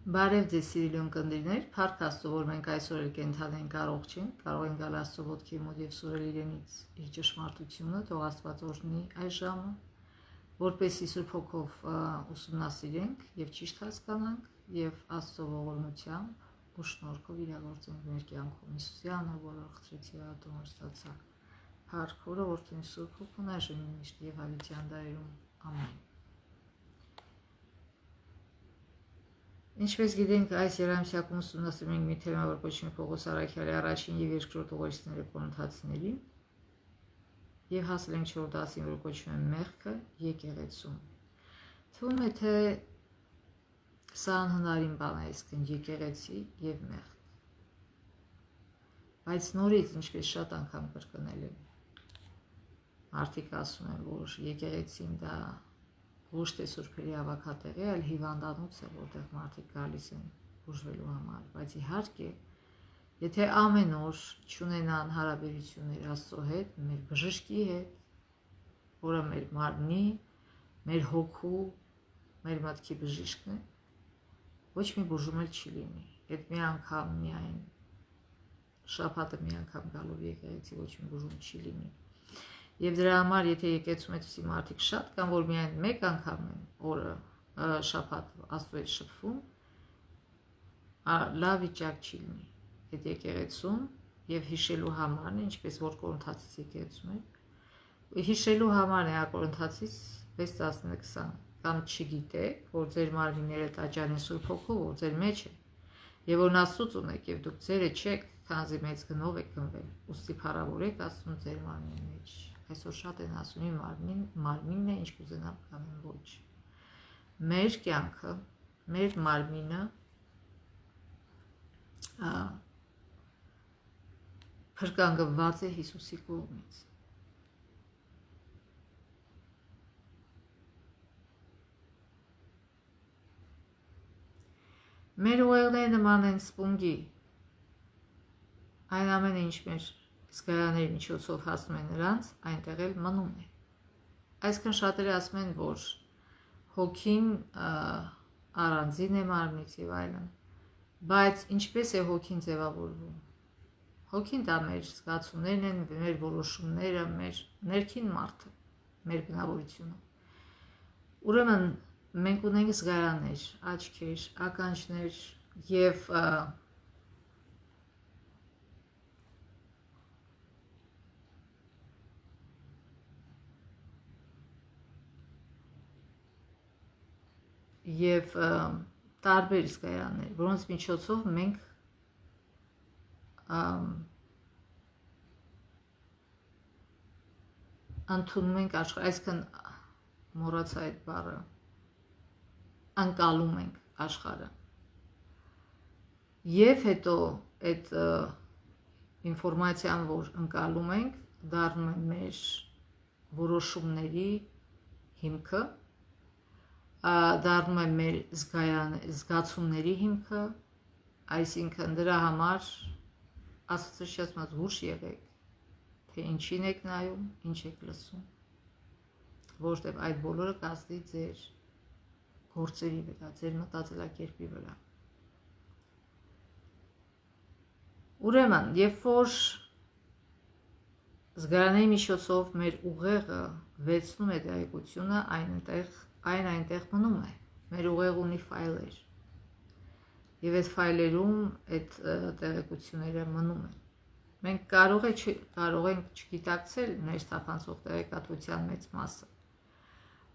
Բարև ձեզ սիրելի ունկնդիրներ, փառք Աստծո, որ մենք այսօր էլ կենթանենք կարող չենք, կարող ենք գալ Աստծո ոտքի մոտ եւ սուրել իրենից իր ճշմարտությունը, թող Աստված օրհնի այս ժամը, որպեսզի Սուրբ Հոգով ուսումնասիրենք եւ ճիշտ հասկանանք եւ Աստծո ողորմությամբ ու շնորհքով իրագործենք մեր կյանքում։ Հիսուսի անունով բոլոր խնդրեցի ատոմոր ստացա։ Փառք Հորորդին Սուրբ Հոգուն այժմ միշտ եւ հավիտյան դարերում։ Ամեն։ Ինչպես գիտենք, այս երամսյակում ուսումնասիրում ենք մի թեմա, որ կոչվում է Պողոս առաքյալի առաջին եւ երկրորդ ուղերձները Կորինթացիներին, եւ հասել ենք 4 դասին, որ կոչվում է մեղքը եկեղեցում։ Թվում է, թե սա անհնարին բան է, այսինքն եկեղեցի եւ մեղք։ Բայց նորից, ինչպես շատ անգամ կրկնել եմ, մարդիկ ասում են, որ եկեղեցին դա ոչ թե սուրբերի հավաքատեղի, այլ հիվանդանոց է, որտեղ մարդիկ գալիս են բուժվելու համար, բայց իհարկե, եթե ամեն օր չունենան հարաբերություններ Աստծո հետ, մեր բժշկի հետ, որը մեր մարմնի, մեր հոգու, մեր մտքի բժիշկն է, ոչ մի բուժում էլ չի լինի։ Այդ մի անգամ միայն շաբաթը մի անգամ գալով եկեղեցի ոչ մի բուժում չի լինի։ Եվ դրա համար, եթե եկեղեցում այդպիսի մարդիկ շատ կան, որ միայն մեկ անգամ են օրը շաբաթ Աստծո հետ շփվում, լավ վիճակ չի լինի այդ եկեղեցում եւ հիշելու համարն է, ինչպես որ Կորինթացիս եկեղեցում է, հիշելու համարն է Կորինթացիս 6:19-20, կամ չգիտեք, որ ձեր մարմինները տաճար են Սուրբ Հոգու, որ ձեր մեջ է, եւ որ Աստծուց ունեք եւ դուք ձերը չեք, քանզի մեծ գնով եք գնվել, ուստի փառավորեք Աստծուն ձեր մարմնի մեջ։ Այսօր շատ են ասում իմ մարմինն է, ինչ կուզենամ կանեմ, ոչ։ Մեր կյանքը, մեր մարմինը փրկանգված է Հիսուսի կողմից։ Մեր ուղեղները նման են սպունգի, այն ամենը, ինչ մեր զգայաների միջոցով հասնում է նրանց, այնտեղ էլ մնում է։ Այսինքն շատերը ասում են, որ հոգին առանձին է մարմնից եւ այլն, բայց ինչպես է հոգին ձևավորվում։ Հոգին դա մեր զգացումներն են, մեր որոշումները, մեր ներքին մարդը, մեր բնավորությունը։ Ուրեմն մենք ունենք զգայաններ, աչքեր, ականջներ եւ եւ տարբեր զգայաններ, որոնց միջոցով մենք ընդունում ենք աշխարհ, այսինքն մոռացա այդ բառը, անցալում ենք աշխարհը։ Եվ հետո այդ ինֆորմացիան, որ անցալում ենք, դառնում է մեր որոշումների հիմքը, դառնում է մեր զգացումների հիմքը, այսինքն դրա համար Աստծո ասած զուր եղեք, թե ինչին եք նայում, ինչ եք լսում, որտեղ այդ բոլորը կազդի ձեր գործերի վրա, ձեր մտածելակերպի վրա։ Ուրեմն, երբ որ զգայանների միջոցով մեր ուղեղը վերցնում է տեղեկությունը, այն այնտեղ մնում է։ Մեր ուղեղը ունի ֆայլեր։ Եվ այդ ֆայլերում այդ տեղեկությունները մնում են։ Մենք կարող ենք չգիտակցել մեր թափանցող տեղեկատվության մեծ մասը։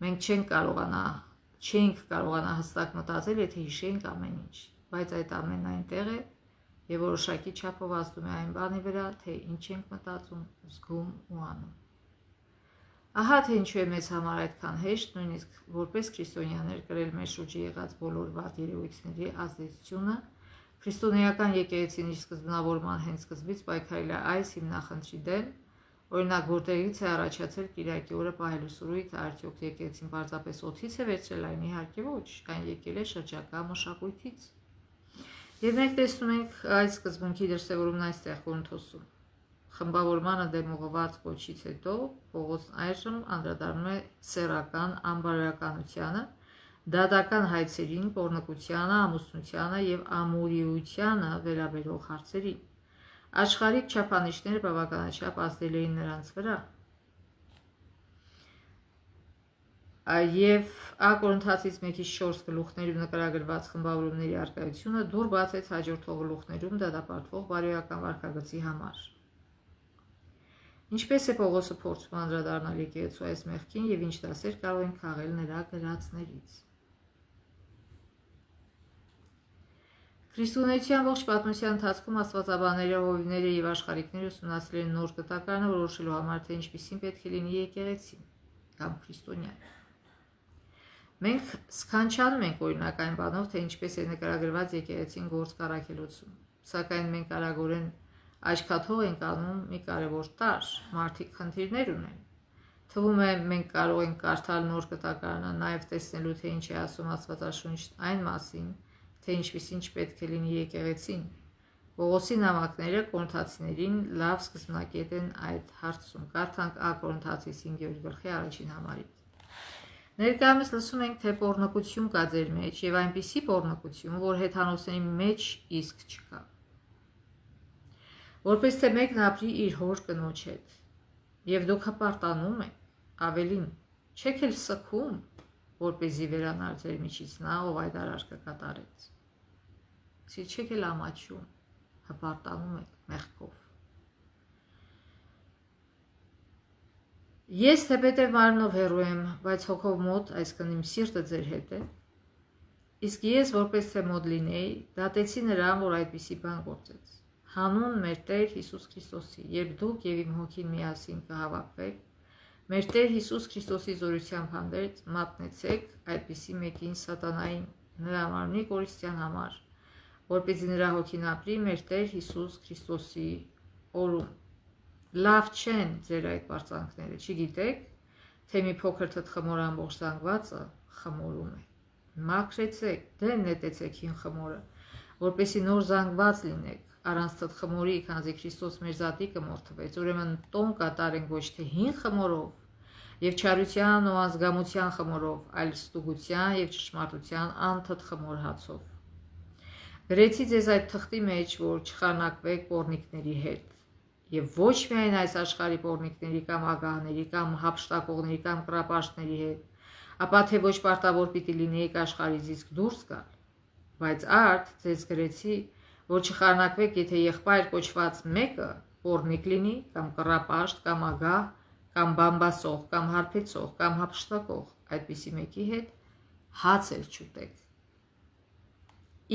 Մենք չենք կարողանա հստակ մտածել, եթե հիշենք ամեն ինչ, բայց այդ ամենն այնտեղ է եւ որոշակի չափով ազդում է այն բանի վրա, թե ինչ ենք մտածում, զգում ու անում։ Ահա թե ինչու է մեզ համար այդքան հեշտ, նույնիսկ որպես քրիստոնյաներ կրել մեր շուրջը եղած բոլոր վատ երևույթների ազդեցությունը, քրիստոնեական եկեղեցին իր սկզբնավորման հենց սկզբից պայքարել է այս հիմնախնդրի դեմ, օրինակ որտեղից է առաջացել Կիրակի օրը պահելու սուրույթը, արդյոք եկեղեցին պարզապես օդից է վերցրել, այն իհարկե ոչ, այն եկել է շրջակա մշակույթից։ Եվ մենք տեսնում ենք այս սկզբունքի դրսևորումն այստեղ Կորինթոսում։ Խմբավորմանը դեմ ուղղված կոչից հետո Պողոսն այժմ անդրադառնում է սեռական անբարոյականությանը, դատական հայցերին, պոռնկությանը, ամուսնությանը և ամուրիությանը վերաբերող հարցերին։ Աշխարհիկ չափանիշները բավականաչափ ազդել էին նրանց վրա։ Եվ Ա Կորինթացից 1-4 գլուխներում նկարագրված խմբավորումների առկայությունը դուր բացեց հաջորդող գլուխներում դատապարտվող բարոյական վարքագծի համար։ Ինչպես է Պողոսը փորձում անդրադառնալ եկեղեցու այս մեղքին և ինչ դասեր կարող են քաղել նրա գրածներից։ Քրիստոնեության ողջ պատմության ընթացքում աստվածաբանները, հովիվները և աշխարհիկները ուսումնասիրել են նոր կտակարանը, որոշելու համար, թե ինչպիսին պետք է լինի եկեղեցին կամ քրիստոնյան։ Մենք սքանչանում ենք օրինակ այն բանով, թե ինչպես է նկարագրված եկեղեցին գործ կառաքելոցում, սակայն մենք արագորեն աչքաթող ենք անում մի կարևոր տարր, մարդիկ խնդիրներ ունեն։ Թվում է մենք կարող ենք կարդալ նոր կտակարանը նաև տեսնելու, թե ինչ է ասում Աստվածաշունչն այն մասին, թե ինչպիսին չպետք է լինի եկեղեցին։ Պողոսի նամակները Կորինթացիներին լավ սկզբնակետ են այդ հարցում։ Կարդանք Ա Կորինթացիս 5-րդ գլխի առաջին համարից։ Ներկայումս լսում ենք, թե պոռնկություն կա ձեր մեջ և այնպիսի պոռնկություն, որ հեթանոսների մեջ իսկ չկա։ Որպես թե մեկն ապրի իր հոր կնոջ հետ, և դուք հպարտանում եք, ավելին, չեք էլ սգում, որպեսզի վերանար ձեր միջից նա, ով այդ արարքը կատարեց։ Չեք էլ ամաչում, հպարտանում եք մեղքով։ Ես թեպետև մարմնով հեռու եմ, բայց հոգով մոտ, այսինքն իմ սիրտը ձեր հետ է, իսկ ես որպես թե մոտ լինեի, դատեցի նրան, որ այդպիսի բան գործեց։ Հանուն մեր Տեր Հիսուս Քրիստոսի, երբ դուք և իմ հոգին միասին կհավաքվեք, մեր Տեր Հիսուս Քրիստոսի զորությամբ հանդերձ մատնեցեք այդպիսի մեկին սատանային, նրա մարմնի կորիստյան համար, որպեսզի նրա հոգին ապրի մեր Տեր Հիսուս Քրիստոսի օրում։ Լավ չեն ձեր այդ պարծանքները, չգիտեք, թե մի փոքր թթխմոր ամբողջ զանգվածը խմորում է։ Մաքրեցեք, դեն նետեցեք հին խմորը, որպեսզի նոր զանգված լինեք, առանց թթխմորի, քանզի Քրիստոս մեր զատիկը մորթվեց, ուրեմն տոն կատարենք ոչ թե հին խմորով և չարության ու անզգամության խմորով, այլ ստուգության և ճշմարտության անթթխմոր հացով։ Գրեցի ձեզ այդ թղթի մեջ, որ չխառնակվեք պոռնիկների հետ, և ոչ միայն այս աշխարհի պոռնիկների կամ ագահների կամ հափշտակողների կամ կռապաշտների հետ, ապա թե ոչ պարտավոր պիտի լինեիք աշխարհից իսկ դուրս գալ, բայց արդ ձեզ գրեցի, որ չխառնակվեք, եթե եղբայր կոչված մեկը պոռնիկ լինի, կամ կռապաշտ, կամ ագահ, կամ բամբասող, կամ հարբեցող, կամ հափշտակող, այդպիսի մեկի հետ հաց էլ չուտեք։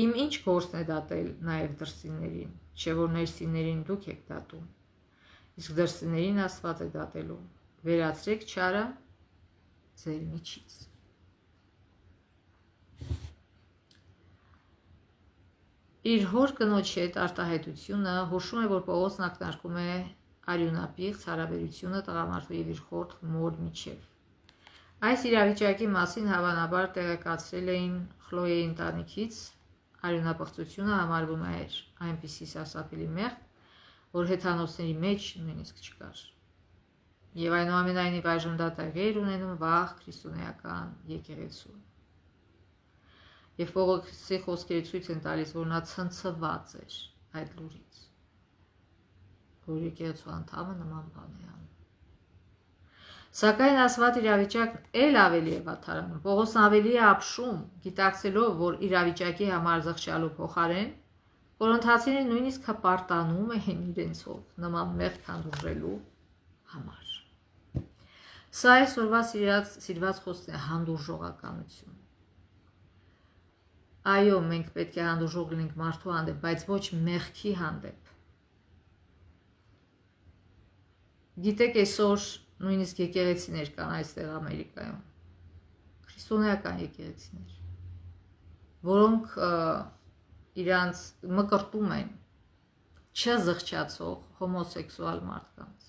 Իմ ինչ գործն է դատել նաև դրսիններին, չէ որ ներսիններին դուք եք դատում, իսկ դրսիններին Աստված է դատելու, վերացրեք չարը ձեր միջից։ Իր հոր կնոջ հետ արտահայտությունը հուշում է, որ Պողոսն ակնարկում է արյունապիղծ հարաբերությունը տղամարդու և իր խորթ մոր միջև։ Այս իրավիճակի մասին հավանաբար տեղեկացրել էին Խլոյեի ընտանիքից, արյունապղծությունը համարվում էր այնպիսի սարսափելի մեղք, որ հեթանոսների մեջ նույնիսկ չկար։ Եվ այնուամենայնիվ այժմ դա տեղի էր ունենում վաղ քրիստոնեական եկեղեցում։ Եվ Պողոսի խոսքերը ցույց են տալիս, որ նա ցնցված էր այդ լուրից, որ եկեղեցու անդամը նման բան է անում։ Սակայն ասված իրավիճակն էլ ավելի է վատթարանում։ Պողոսն ավելի է ապշում, գիտակցելով, որ իրավիճակի համար զղջալու փոխարեն Կորինթացիները նույնիսկ հպարտանում էին իրենցով նման մեղք հանդուրժելու համար։ Սա այսօրվա սիրված խոսքն է հանդուրժողականություն։ Այո, մենք պետք է հանդուրժող լինենք մարդու հանդեպ, բայց ոչ մեղքի հանդեպ։ Գիտեք, այսօր նույնիսկ եկեղեցիներ կան այստեղ Ամերիկայում, քրիստոնեական եկեղեցիներ, որոնք իրանց մկրտում են չզղջացող հոմոսեքսուալ մարդկանց,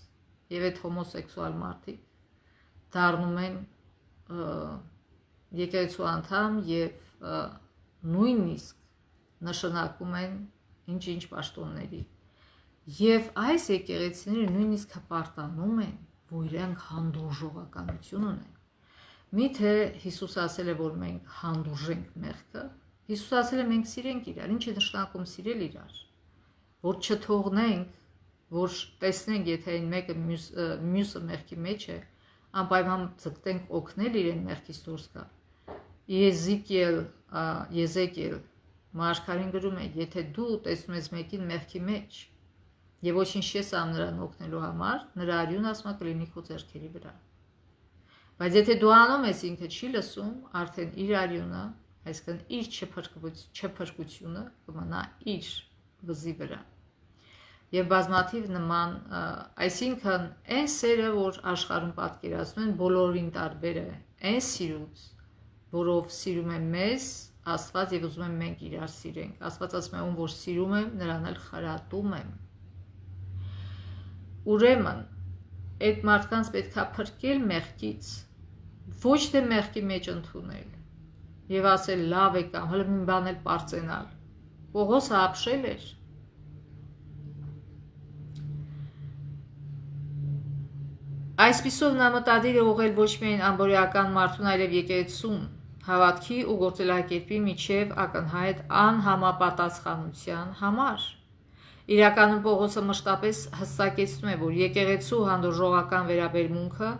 եւ այդ հոմոսեքսուալ մարդիկ դառնում են եկեղեցու անդամ եւ նույնիսկ նշանակում են ինչ-ինչ պաշտոնների։ Եվ այս եկեղեցիները նույնիսկ հպարտանում են, որ իրենք հանդուրժողականություն ունեն, Միթե Հիսուս ասել է, որ մենք հանդուրժենք մեղքը, Հիսուս ասել է մենք սիրենք իրար, ինչ է նշանակում սիրել իրար, որ չթողնենք, որ տեսնենք, եթե այն մեկը մյուսը մեղքի մեջ է, անպայման ձգտենք օգնել իրեն մեղքից դուրս գալ։ Եզեկիել Մարգարին գրում է, եթե դու տեսնում ես մեկին մեղքի մեջ եւ ոչինչ չես անում նրան օգնելու համար, նրա արյունը ասма կլինի քո ձեռքերի վրա։ Բայց եթե դու անում ես ինքը չի լսում, արդեն իր արյունը, այսինքն իր չփրկությունը կմնա իր վզի վրա։ Եվ բազմաթիվ նման, այսինքն այն սերը, որ աշխարհում պատկերացնում են, բոլորին տարբեր է, այն սիրուց, որով սիրում է մեզ Աստված եւ ուզում եմ մենք իրար սիրենք։ Աստված ասում է, ում որ սիրում եմ, նրան էլ խրատում եմ։ Ուրեմն, այդ մարդկանց պետքա փրկել մեղքից, ոչ թե մեղքի մեջ ընդունել եւ ասել լավ է կամ հələ մի բան էլ պարծենալ։ Պողոսը ապշել էր։ Այսպիսով նա մտադիր է ուղղել ոչ միայն ամբողջական մարդուն, այլև եկեղեցուն հավատքի ու գործելակերպի միջև ակնհայտ անհամապատասխանության համար։ Իրականում Պողոսը մշտապես հստակեցնում է, որ եկեղեցու հանդուրժողական վերաբերմունքը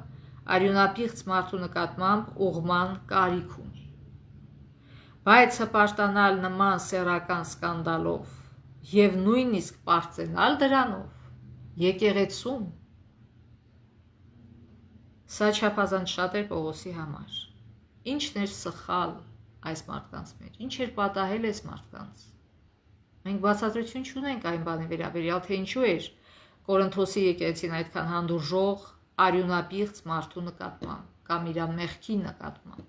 արյունապիղծ մարդու նկատմամբ ուղղման կարիք ունի։ Բայց հպարտանալ նման սեռական սկանդալով եւ նույնիսկ պարծենալ դրանով եկեղեցում, սա չափազանց շատ էր Պողոսի համար։ Ինչն էր սխալ այս մարդկանց մեջ, ինչ էր պատահել այս մարդկանց։ Մենք բացատրություն չունենք այն բանի վերաբերյալ, թե ինչու էր Կորինթոսի եկեղեցին այդքան հանդուրժող արյունապիղծ մարդու նկատմամբ կամ իր մեղքի նկատմամբ։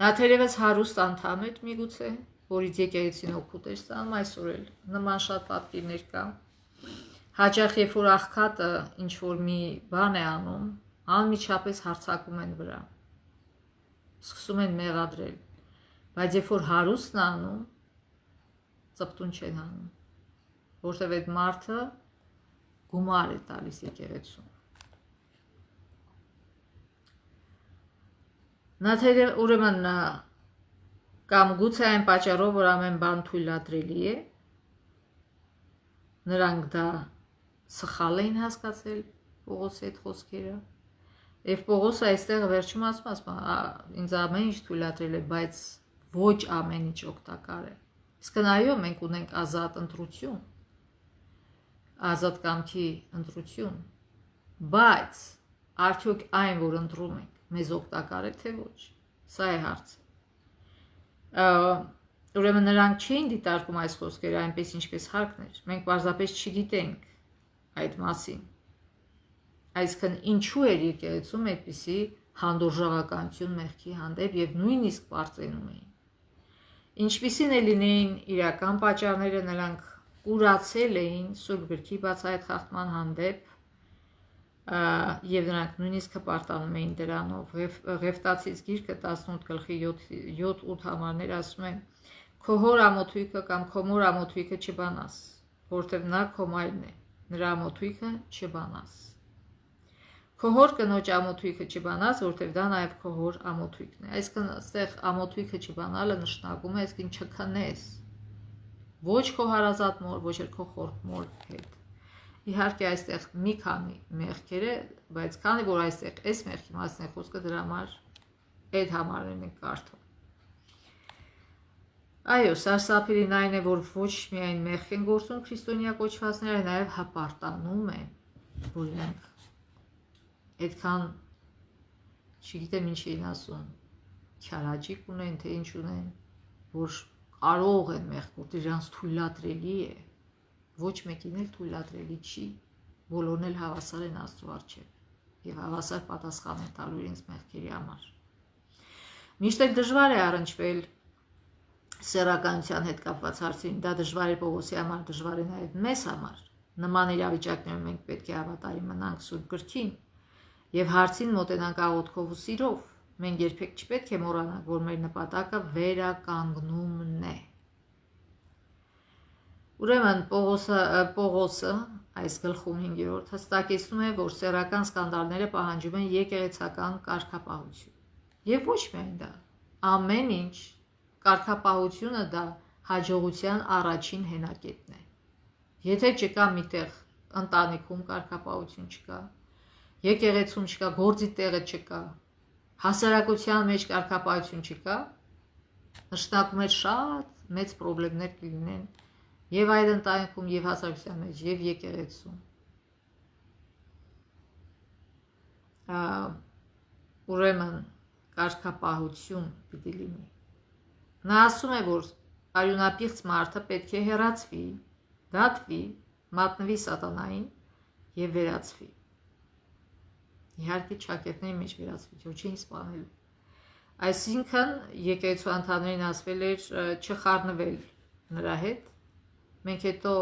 Նա թերևս հարուստ անդամ էր միգուցե, որից եկեղեցին օգուտ էր ստանում, այսօր էլ նման շատ պատկերներ կան։ Հաճախ երբ որ աղքատը ինչ որ մի բան է անում, անմիջապես հարձակում են վրա, սկսում են մեղադրել, բայց երբ որ հարուստն է անում, ծպտուն չեն անում, որտեղ այդ մարդը գումար է տալիս եկեղեցուն։ Նա ուրեմն կամ գուցե այն պատճառով, որ ամեն բան թույլատրելի է, նրանք դա սխալ էին հասկացել Պողոսի այդ խոսքերը։ Եվ Պողոսը այստեղ վերջում ասում, ինձ ամեն ինչ թույլատրել է, բայց ոչ ամեն ինչ օգտակար է։ Իսկ այո, մենք ունենք ազատ ընտրություն, ազատ կամքի ընտրություն, բայց արդյոք այն, որ ընտրում ենք, մեզ օգտակար է թե ոչ։ Սա է հարցը։ Ուրեմն նրանք չէին դիտարկում այս խոսքերը այնպես ինչպես հարկն էր։ Մենք պարզապես չգիտենք այդ մասին։ Այսինքն ինչու էր եկեղեցում այդպիսի հանդուրժողականություն մեղքի հանդեպ եւ նույնիսկ պարծենում էին։ Ինչպիսին է լինեին իրական պատճառները, նրանք կուրացել էին Սուրբ Գրքի բացահայտ խախտման հանդեպ եւ նրանք նույնիսկ հպարտանում էին դրանով։ Ղևտացից գիրքը 18:7-8 համարներ ասում է. Քո հոր ամոթույքը կամ քո մոր ամոթույքը չբանաս, որտեղ նա քո մայրն է, նրա ամոթույքը չբանաս։ Քո հոր կնոջ ամոթույքը չբանաս, որտեղ դա նաև քո հոր ամոթույքն է։ Այսինքն այստեղ ամոթույքը չբանալը նշանակում է, այսինքն չքնես ոչ քո հարազատ մոր, ոչ էլ քո խորտ մոր հետ։ Իհարկե այստեղ մի քանի մեղքեր է, բայց քանի որ այստեղ այս մեղքի մասն է խոսքը, դրա համար այդ համարներն են կարդում։ Այո, սարսափելին այն է, որ ոչ միայն մեղք են գործում քրիստոնյա կոչվածները, այլ նաև հպարտանում են, որ իրենք այդքան, չգիտեմ ինչ էին ասում, քարաջիկ ունեն, թե ինչ ունեն, որ կարող են մեղք գործել, իրանց թույլատրելի է, ոչ մեկին էլ թույլատրելի չի, բոլորն էլ հավասար են Աստծո առջև եւ հավասար պատասխան են տալու իրենց մեղքերի համար։ Միշտ էլ դժվար է առնչվել սեռականության հետ կապված հարցերին, դա դժվար է Պողոսի համար, դժվար է նաև մեզ համար։ Նման իրավիճակներում մենք պետք է հավատարիմ մնանք Սուրբ Գրքին եւ հարցին մոտենանք աղոթքով ու սիրով։ Մենք երբեք չպետք է մոռանանք, որ մեր նպատակը վերականգնումն է։ Ուրեմն Պողոսը այս գլխում 5-րդ հստակեցնում է, որ սեռական սկանդալները պահանջում են եկեղեցական կարգապահություն։ Եվ ոչ միայն դա, ամեն ինչ կարգապահությունը դա հաջողության առաջին հենակետն է։ Եթե չկա միտեղ ընտանիքում կարգապահություն չկա, եկեղեցում չկա, գործի տեղը չկա, հասարակության մեջ կարգապահություն չկա, նշանակում է շատ մեծ խնդիրներ կլինեն եւ այդ ընտանիքում եւ հասարակության մեջ եւ եկեղեցում։ Ուրեմն կարգապահություն պիտի լինի։ Նա ասում է, որ արյունապիղծ մարդը պետք է հեռացվի, դատվի, մատնվի սատանային եւ վերացվի։ Իհարկե ճակերտների մեջ վերացվի, ոչ չէին սպանելու։ Այսինքն եկեղեցու անդամներին ասվել էր չխառնվել նրա հետ։ Մենք հետո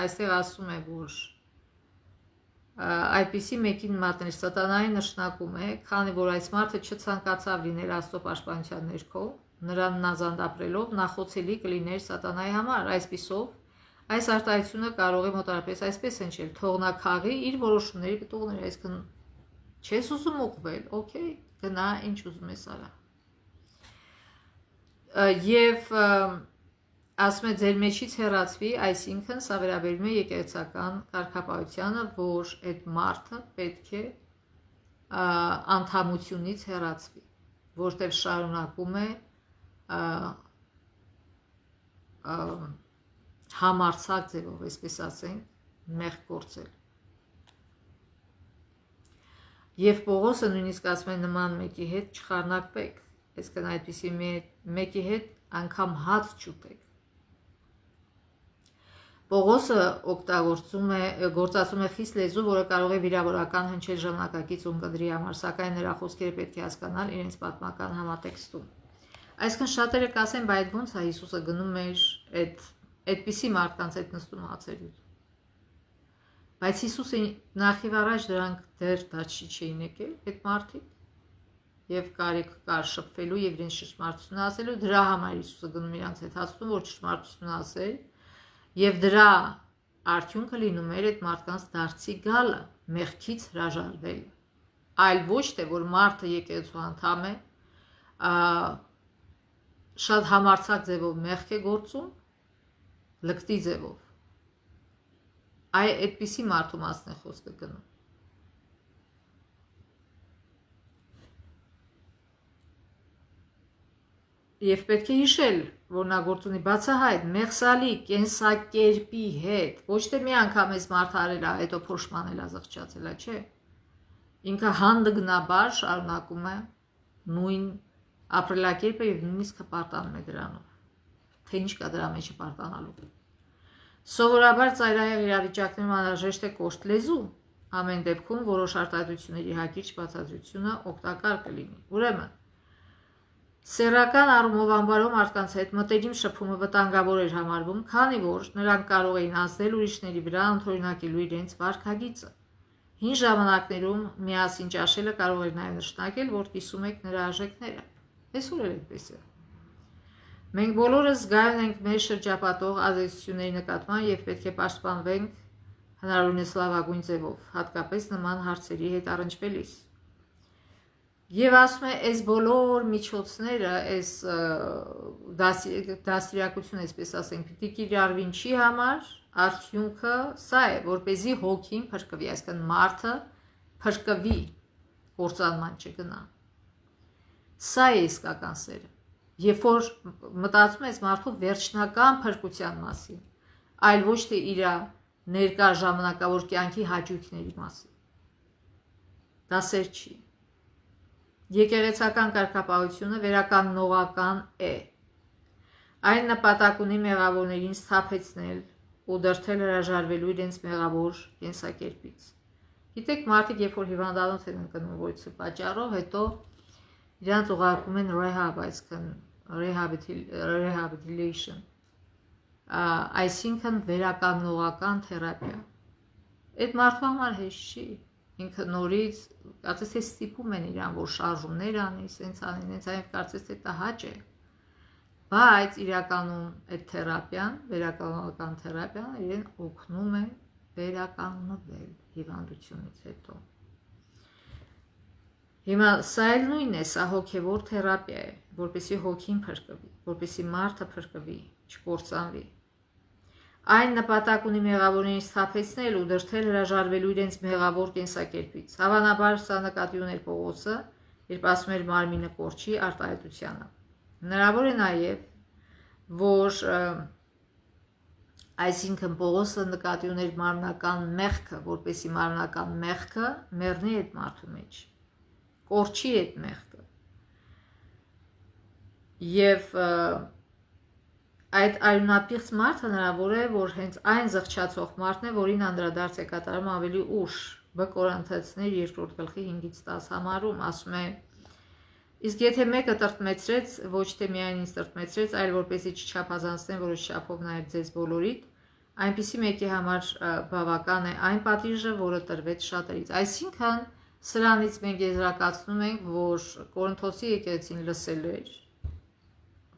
այստեղ ասում է, որ այդպիսի մեկին մատնել սատանային նշանակում է, քանի որ այս մարդը չցանկացավ լինել Աստծո պաշտպանության ներքո, նրան նազանդ ապրելով նախոցելի կլիներ սատանայի համար, այսպիսով այս արտահայտությունը կարող է մոտարապես այսպես հնչել. թող նա քաղի իր որոշումների պտուղները, այսինքն չես ուզում ուղղվել, օքեյ, գնա ինչ ուզում ես արա։ Եվ ասում է ձեր մեջից հեռացվի, այսինքն սա վերաբերում է եկեղեցական կարգապահությանը, որ այդ մարդը պետք է անդամությունից հեռացվի, որտեղ շարունակում է համարձակ ձևով, այսպես ասենք, մեղք գործել։ Եվ Պողոսը նույնիսկ ասում է նման մեկի հետ չխառնակվեք, այսինքն այդպիսի մեկի հետ անգամ հաց չուտեք։ Պողոսը գործածում է խիստ լեզու, որը կարող է վիրավորական հնչել ժամանակակից ունկնդրի համար, սակայն նրա խոսքերը պետք է հասկանալ իրենց պատմական համատեքստում։ Այսինքն շատերը կասեն, բայց ո՞նց է Հիսուսը գնում էր այդպիսի մարդկանց հետ նստում հացերուտ։ Բայց Հիսուսը նախև առաջ դրանք դեռ դաչի չէին եկել, այդ մարդիկ, եւ կարիք կար շփվելու եւ իրենց ճշմարտությունը ասելու, դրա համար Հիսուսը գնում իրանց հետ հացում, որ ճշմարտությունը ասել, եւ դրա արդյունքը լինում էր այդ մարդկանց դարձի գալը, մեղքից հրաժարվելը, այլ ոչ թե որ մարդը եկեղեցու անդամ է, շատ համարձակ ձևով մեղք է գործում, լկտի ձևով։ Այդպիսի մարդու մասն է խոսքը գնում։ Եվ պետք է հիշել, որ նա գործ ունի բացահայտ, մեղսալի, կենսակերպի հետ, ոչ թե մի անգամ էս մարդ արել է, հետո փոշմանել է, զղջացել է, չէ։ Ինքը հանդգնաբար շարունակում է նույն ապրելակերպը եւ նույնիսկ հպարտանում է դրանով, թե ինչ կա դրա մեջ հպարտանալու։ Սովորաբար ծայրահեղ իրավիճակներում անհրաժեշտ է կոշտ լեզու, ամեն դեպքում որոշ արտահայտությունների հակիրճ բացատրությունը օգտակար կլինի։ Ուրեմն, սեռական առումով անբարոյ մարդկանց հետ մտերիմ շփումը վտանգավոր էր համարվում, քանի որ նրանք կարող էին ազդել ուրիշների վրա, ընդօրինակելու իրենց վարքագիծը։ Հին ժամանակներում միասին ճաշելը կարող էր նաև նշանակել, որ կիսում եք նրա արժեքները։ Այսօր էլ այդպես է։ Մենք բոլորս զգայուն ենք մեր շրջապատող ազդեցությունների նկատմամբ եւ պետք է պաշտպանվենք հնարավորինս լավագույն ձևով, հատկապես նման հարցերի հետ առնչվելիս։ Եվ ասում է, այս բոլոր միջոցները, այս դաստիարակությունը, այսպես ասենք, պիտի կիրառվի ինչի համար, արդյունքը սա է, որպեսզի հոգին փրկվի, այսինքն մարդը փրկվի, կործանման չգնա։ Սա է իսկական սերը։ Երբ որ մտածում ես մարդու վերջնական փրկության մասին, այլ ոչ թե իր ներկա ժամանակավոր կյանքի հաճույքների մասին։ Դա սեր չի։ Եկեղեցական կարգապահությունը վերականգնողական է։ Այն նպատակ ունի մեղավորներին սթափեցնել ու դրդել հրաժարվելու իրենց մեղավոր կենսակերպից։ Գիտեք, մարդիկ երբ որ հիվանդանոց են ընկնում որից պատճառով, հետո իրանց ուղարկում են rehab, այսինքն rehabilitation, այսինքն վերականգնողական թերապիա։ Այդ մարդու համար հեշտ չի, ինքը նորից կարծես թե ստիպում են իրան, որ շարժումներ անի, սենց անի, նենց այն կարծես թե դա հաճ է, բայց իրականում այդ թերապիան, վերականգնողական թերապիան իրեն օգնում է վերականգնվել հիվանդությունից հետո։ Հիմա սա էլ նույնն է, սա հոգևոր թերապիա է, որպեսզի հոգին փրկվի, որպեսզի մարդը փրկվի, չկործանվի։ Այն նպատակ ունի մեղավորին սթափեցնել ու դրդել հրաժարվելու իրենց մեղավոր կենսակերպից։ Հավանաբար սա նկատի ուներ Պողոսը, երբ ասում էր մարմինը կորչի արտահայտությանը։ Հնարավոր է նաև, որ այսինքն Պողոսը նկատի ուներ մարմնական մեղքը, որպեսզի մարմնական մեղքը մեռնի այդ մարդու մեջ, կորչի այդ մեղքը։ Եվ այդ արյունապիղծ մարդը հնարավոր է, որ հենց այն զղջացող մարդն է, որին անդրադարձ է կատարում ավելի ուշ Բ Կորինթացիներ 2:5-10 համարում, ասում է. իսկ եթե մեկը տրտմեցրեց, ոչ թե միայն ինձ տրտմեցրեց, այլ որպեսզի չչափազանցնեմ որոշ չափով նաև ձեզ բոլորիդ, այնպիսի մեկի համար բավական է այն պատիժը, որը տրվեց շատերից։ Այսինքն սրանից մենք եզրակացնում ենք, որ Կորինթոսի եկեղեցին լսել էր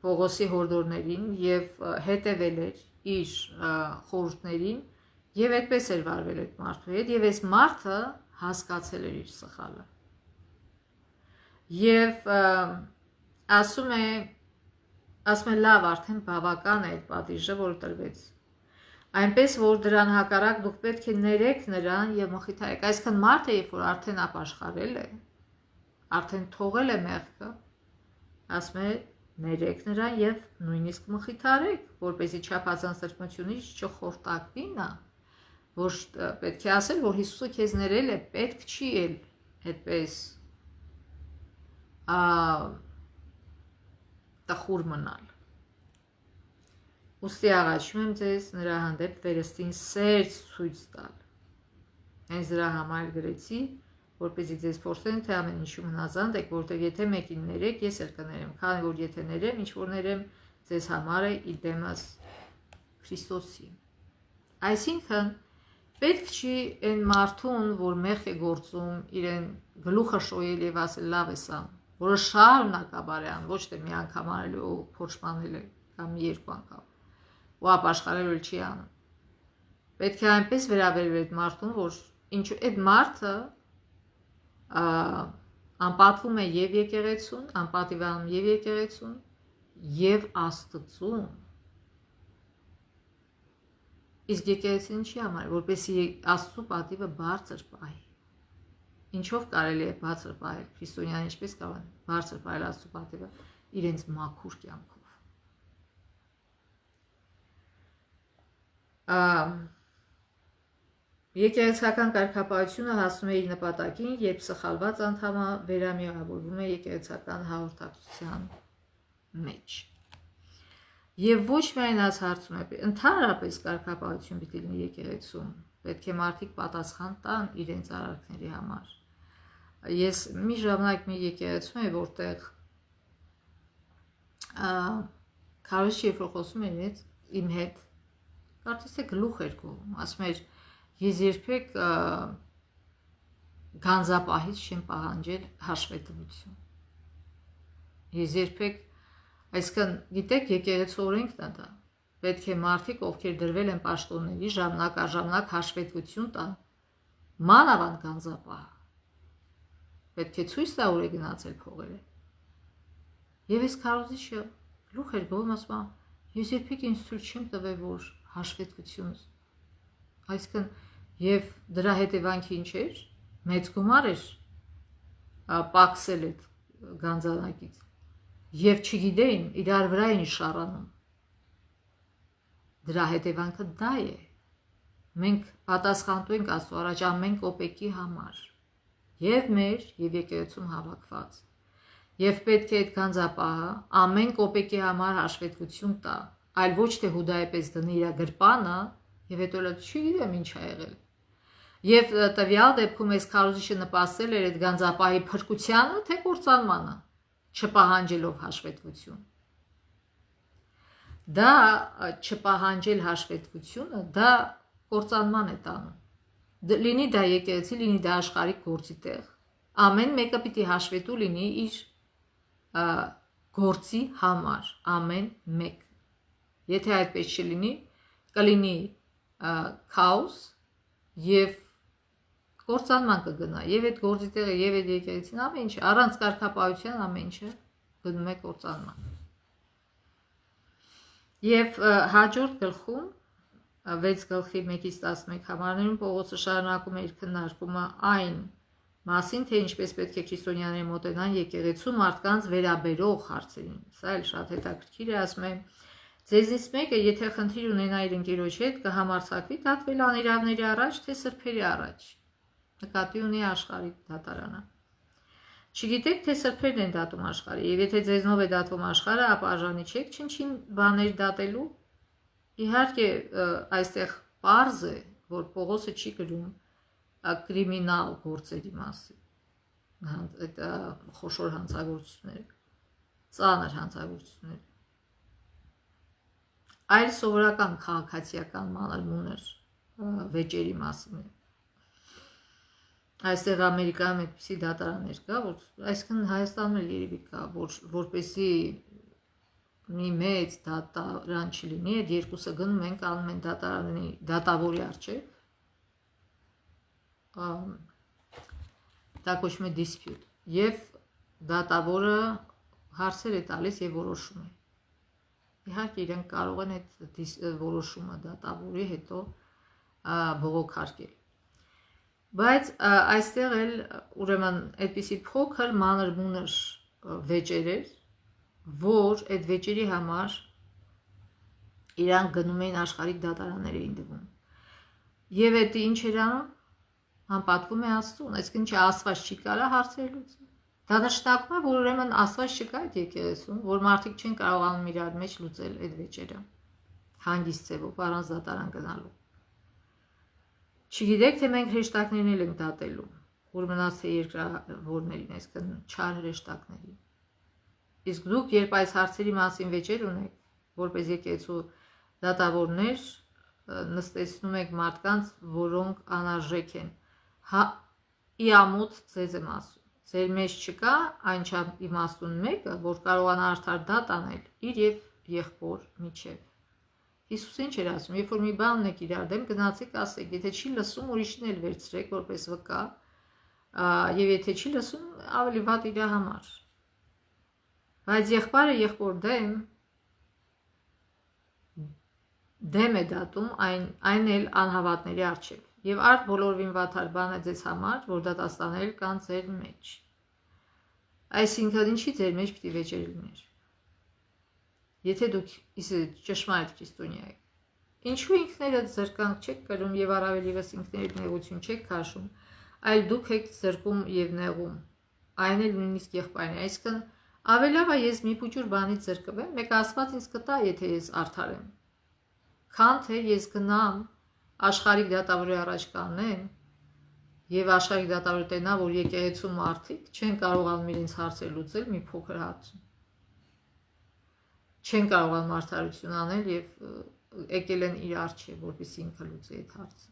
Պողոսի հորդորներին եւ հետևել էր իր խորհուրդներին եւ այդպես էր վարվել այդ մարդու հետ եւ այս մարդը հասկացել էր իր սխալը։ Եվ ասում է լավ, արդեն բավական է այդ պատիժը, որ տրվեց։ Այնպես որ դրան հակառակ դուք պետք է ներեք նրան եւ մխիթարեք։ Այսինքն մարդը, երբ որ արդեն ապաշխարել է, արդեն թողել է մեղքը, ասում է ներեք նրան եւ նույնիսկ մխիթարեք, որպեսզի չափազանց տրտմությունից չխորտակվի նա, որ պետք է ասել, որ Հիսուսը քեզ ներել է, պետք չի էլ այդպես տխուր մնալ։ Ուստի աղաչում եմ ձեզ նրա հանդեպ վերստին սեր ցույց տալ։ Հենց դրա համար գրեցի, որպեսզի ձեզ փորձեն, թե ամեն ինչում հնազանդ եք, որտեղ եթե մեկին ներեք, ես էլ կներեմ, քանի որ եթե ներեմ, ինչ որ ներեմ, ձեզ համար է իդեմս Քրիստոսի։ Այսինքն պետք չի այն մարդուն, որ մեղք է գործում, իրեն գլուխը շոյել եւ ասել լավ է սա, որը շարունակաբար է անում, ոչ թե մի անգամ արել ու փոշմանել է կամ մի երկու անգամ, ու ապաշխարել էլ չի անում։ Պետք է այնպես վերաբերվել այդ մարդուն, որ ինչու այդ մարդը անպատվում է եւ եկեղեցուն, անպատիվանում եւ եկեղեցուն եւ Աստծուն։ Իսկ եկեղեցին չի համար, որպեսզի Աստծո պատիվը բարձր պահի։ Ինչով կարելի է բարձր պահել քրիստոնյան, ինչպես կարող են բարձր պահել Աստծո պատիվը իրենց մաքուր կյանքով։ Եկեղեցական կարգապահությունը հասնում է իր նպատակին, երբ սխալված անդամը վերամիավորվում է եկեղեցական հաղորդակցության մեջ։ Եվ ոչ միայն այս հարցում է, ընդհանրապես կարգապահություն պիտի լինի եկեղեցում, պետք է մարդիկ պատասխան տան իրենց արարքների համար։ Ես մի ժամանակ մի եկեղեցում եմ, որտեղ քարոզիչ երբ որ խոսում էր իմ հետ, կարծես թե գլուխ էր գովում, ասում էր ես երբեք գանձապահից չեմ պահանջել հաշվետվություն։ Ես երբեք, այսինքն գիտեք, եկեղեցու օրենքն է դա։ Պետք է մարդիկ, ովքեր դրվել են պաշտոնների, ժամանակ առ ժամանակ հաշվետվություն տան, մանավանդ գանձապահ։ Պետք է ցույց տա ուր է գնացել փողերը։ Եվ այս քարոզիչը գլուխ էր գովում, ասում է, ես երբեք ինձ ցույց չեմ տվել, որ հաշվետվություն։ Այսինքն եւ դրա հետևանքը ինչ էր։ Մեծ գումար էր պակսել այդ գանձանակից եւ չգիտեին իրար վրա էին շարանում։ Դրա հետևանքը դա է։ Մենք պատասխանատու ենք Աստծո առաջ ամեն կոպեկի համար եւ մեր եւ եկեղեցում հավաքված։ Եվ պետք է այդ գանձապահը ամեն կոպեկի համար հաշվետվություն տա, այլ ոչ թե Հուդայի պես դնի իր գրպանը եւ հետո լավ չգիտեմ ինչ ա եղել։ Եվ տվյալ դեպքում այս քարոզիչը նպաստել էր այդ գանձապահի փրկությանը, թե կործանմանը, չպահանջելով հաշվետվություն։ Դա չպահանջել հաշվետվությունը, դա կործանման է տանում։ Լինի դա եկեղեցի, լինի դա աշխարհիկ գործի տեղ։ Ամեն մեկը պիտի հաշվետու լինի իր գործի համար, ամեն մեկ։ Եթե այդպես չլինի, կլինի քաոս, եւ կործանման կգնա, եւ այդ գործի տեղը, եւ այդ եկեղեցին, ամեն ինչ առանց կարգապահության ամեն ինչը գնում է կործանման։ Եվ հաջորդ գլխում 6 գլխի 1-ից 11 համարներում Պողոսը շարունակում է իր քննարկումը այն մասին, թե ինչպես պետք է քրիստոնյաները մոտենան եկեղեցու մարդկանց վերաբերող հարցերին։ Սա էլ շատ հետաքրքիր է, ասում է. Ձեզնից մեկը, եթե խնդիր ունենա իր ընկերոջ հետ, կհամարձակվի դատվել անիրավների առաջ, թե սրբերի առաջ։ Նկատի ունի աշխարհի դատարանը։ Չգիտեք, թե սրբերն են դատում աշխարհը, եւ եթե ձեզնով է դատվում աշխարհը, ապա արժանի չեք չնչին բաներ դատելու։ Իհարկե, այստեղ պարզ է, որ Պողոսը չի գրում կրիմինալ գործերի մասին, այդ խոշոր հանցագործությունները, ծանր հանցագործությունները, այլ սովորական քաղաքացիական մանր-մունր վեճերի մասին է։ Այստեղ Ամերիկայում այդպիսի դատարաններ կա, որ այսինքն Հայաստանում էլ երևի կա, որպեսզի մի մեծ դատարան չլինի, այդ երկուսը գնում են կանում են դատարանի դատավորի առջև, դա կոչվում է dispute, եւ դատավորը հարցեր է տալիս եւ որոշում է։ Իհարկե իրենք կարող են այդ որոշումը դատավորի հետո բողոքարկել։ Բայց այստեղ էլ ուրեմն այդպիսի փոքր մանր-մունր վեճեր էր, որ այդ վեճերի համար իրանք գնում էին աշխարհիկ դատարաններ էին դվում։ Եվ այդ ինչ էր անում, անպատվում է Աստծուն, այսինքն չէ Աստված չի կարա հարցեր լուծել։ Դա նշանակում է, որ ուրեմն Աստված չկա այդ եկեղեցում, որ մարդիկ չեն կարողանում իրար մեջ լուծել այդ վեճերը հանգիստ ձևով, առանց դատարան գնալու։ Չգիտեք, թե մենք հրեշտակներն էլ ենք դատելու, որ մնաց թե երկրավորներին, այսինքն չար հրեշտակներին։ Իսկ դուք, երբ այս հարցերի մասին վեճեր ունեք, որպես եկեղեցու դատավորներ, նստեցնում եք մարդկանց, որոնք անարժեք են։ Իամուտ ձեզ եմ ասում, ձեր մեջ չկա այն իմաստուն մեկը, որ կարողանա արդար դատ անել իր եւ եղբոր միջև։ Հիսուսը ինչ էր ասում, երբ որ մի բան ունեք իրար դեմ, գնացեք ասեք, եթե չի լսում, ուրիշին էլ վերցրեք որպես վկա, եւ եթե չի լսում, ավելի վատ իր համար։ Բայց եղբայրը եղբոր դեմ է դատում այն էլ անհավատների առջև։ Եվ արդ բոլորովին վատար բան է ձեզ համար, որ դատաստանել կան ձեր մեջ։ Այսինքն ինչի ձեր մեջ պիտի վեճեր լիներ։ Եթե դուք ճշմարիտ քրիստոնյա եք, ինչու ինքներդ զրկանք չեք կրում եւ առավել եւս ինքներիդ նեղություն չեք քաշում, այլ դուք եք զրկում եւ նեղում։ Այն էլ նույնիսկ եղբայրն է, այսինքն ավելի լավ է ես մի փոքր բանից զրկվեմ, մեկ Աստված ինձ կտա, եթե ես արդար եմ, քան թե ես գնամ աշխարհիկ դատավորի առաջ կանեմ եւ աշխարհիկ դատավորը տենա, որ եկեղեցու մարդիկ չեն կարողանում իրենց հարցեր լուծել մի փոքր հարցում։ Չեն կարողանում արդարություն անել եւ եկել են իր առջև, որպեսզի ինքը լուծի այդ հարցը,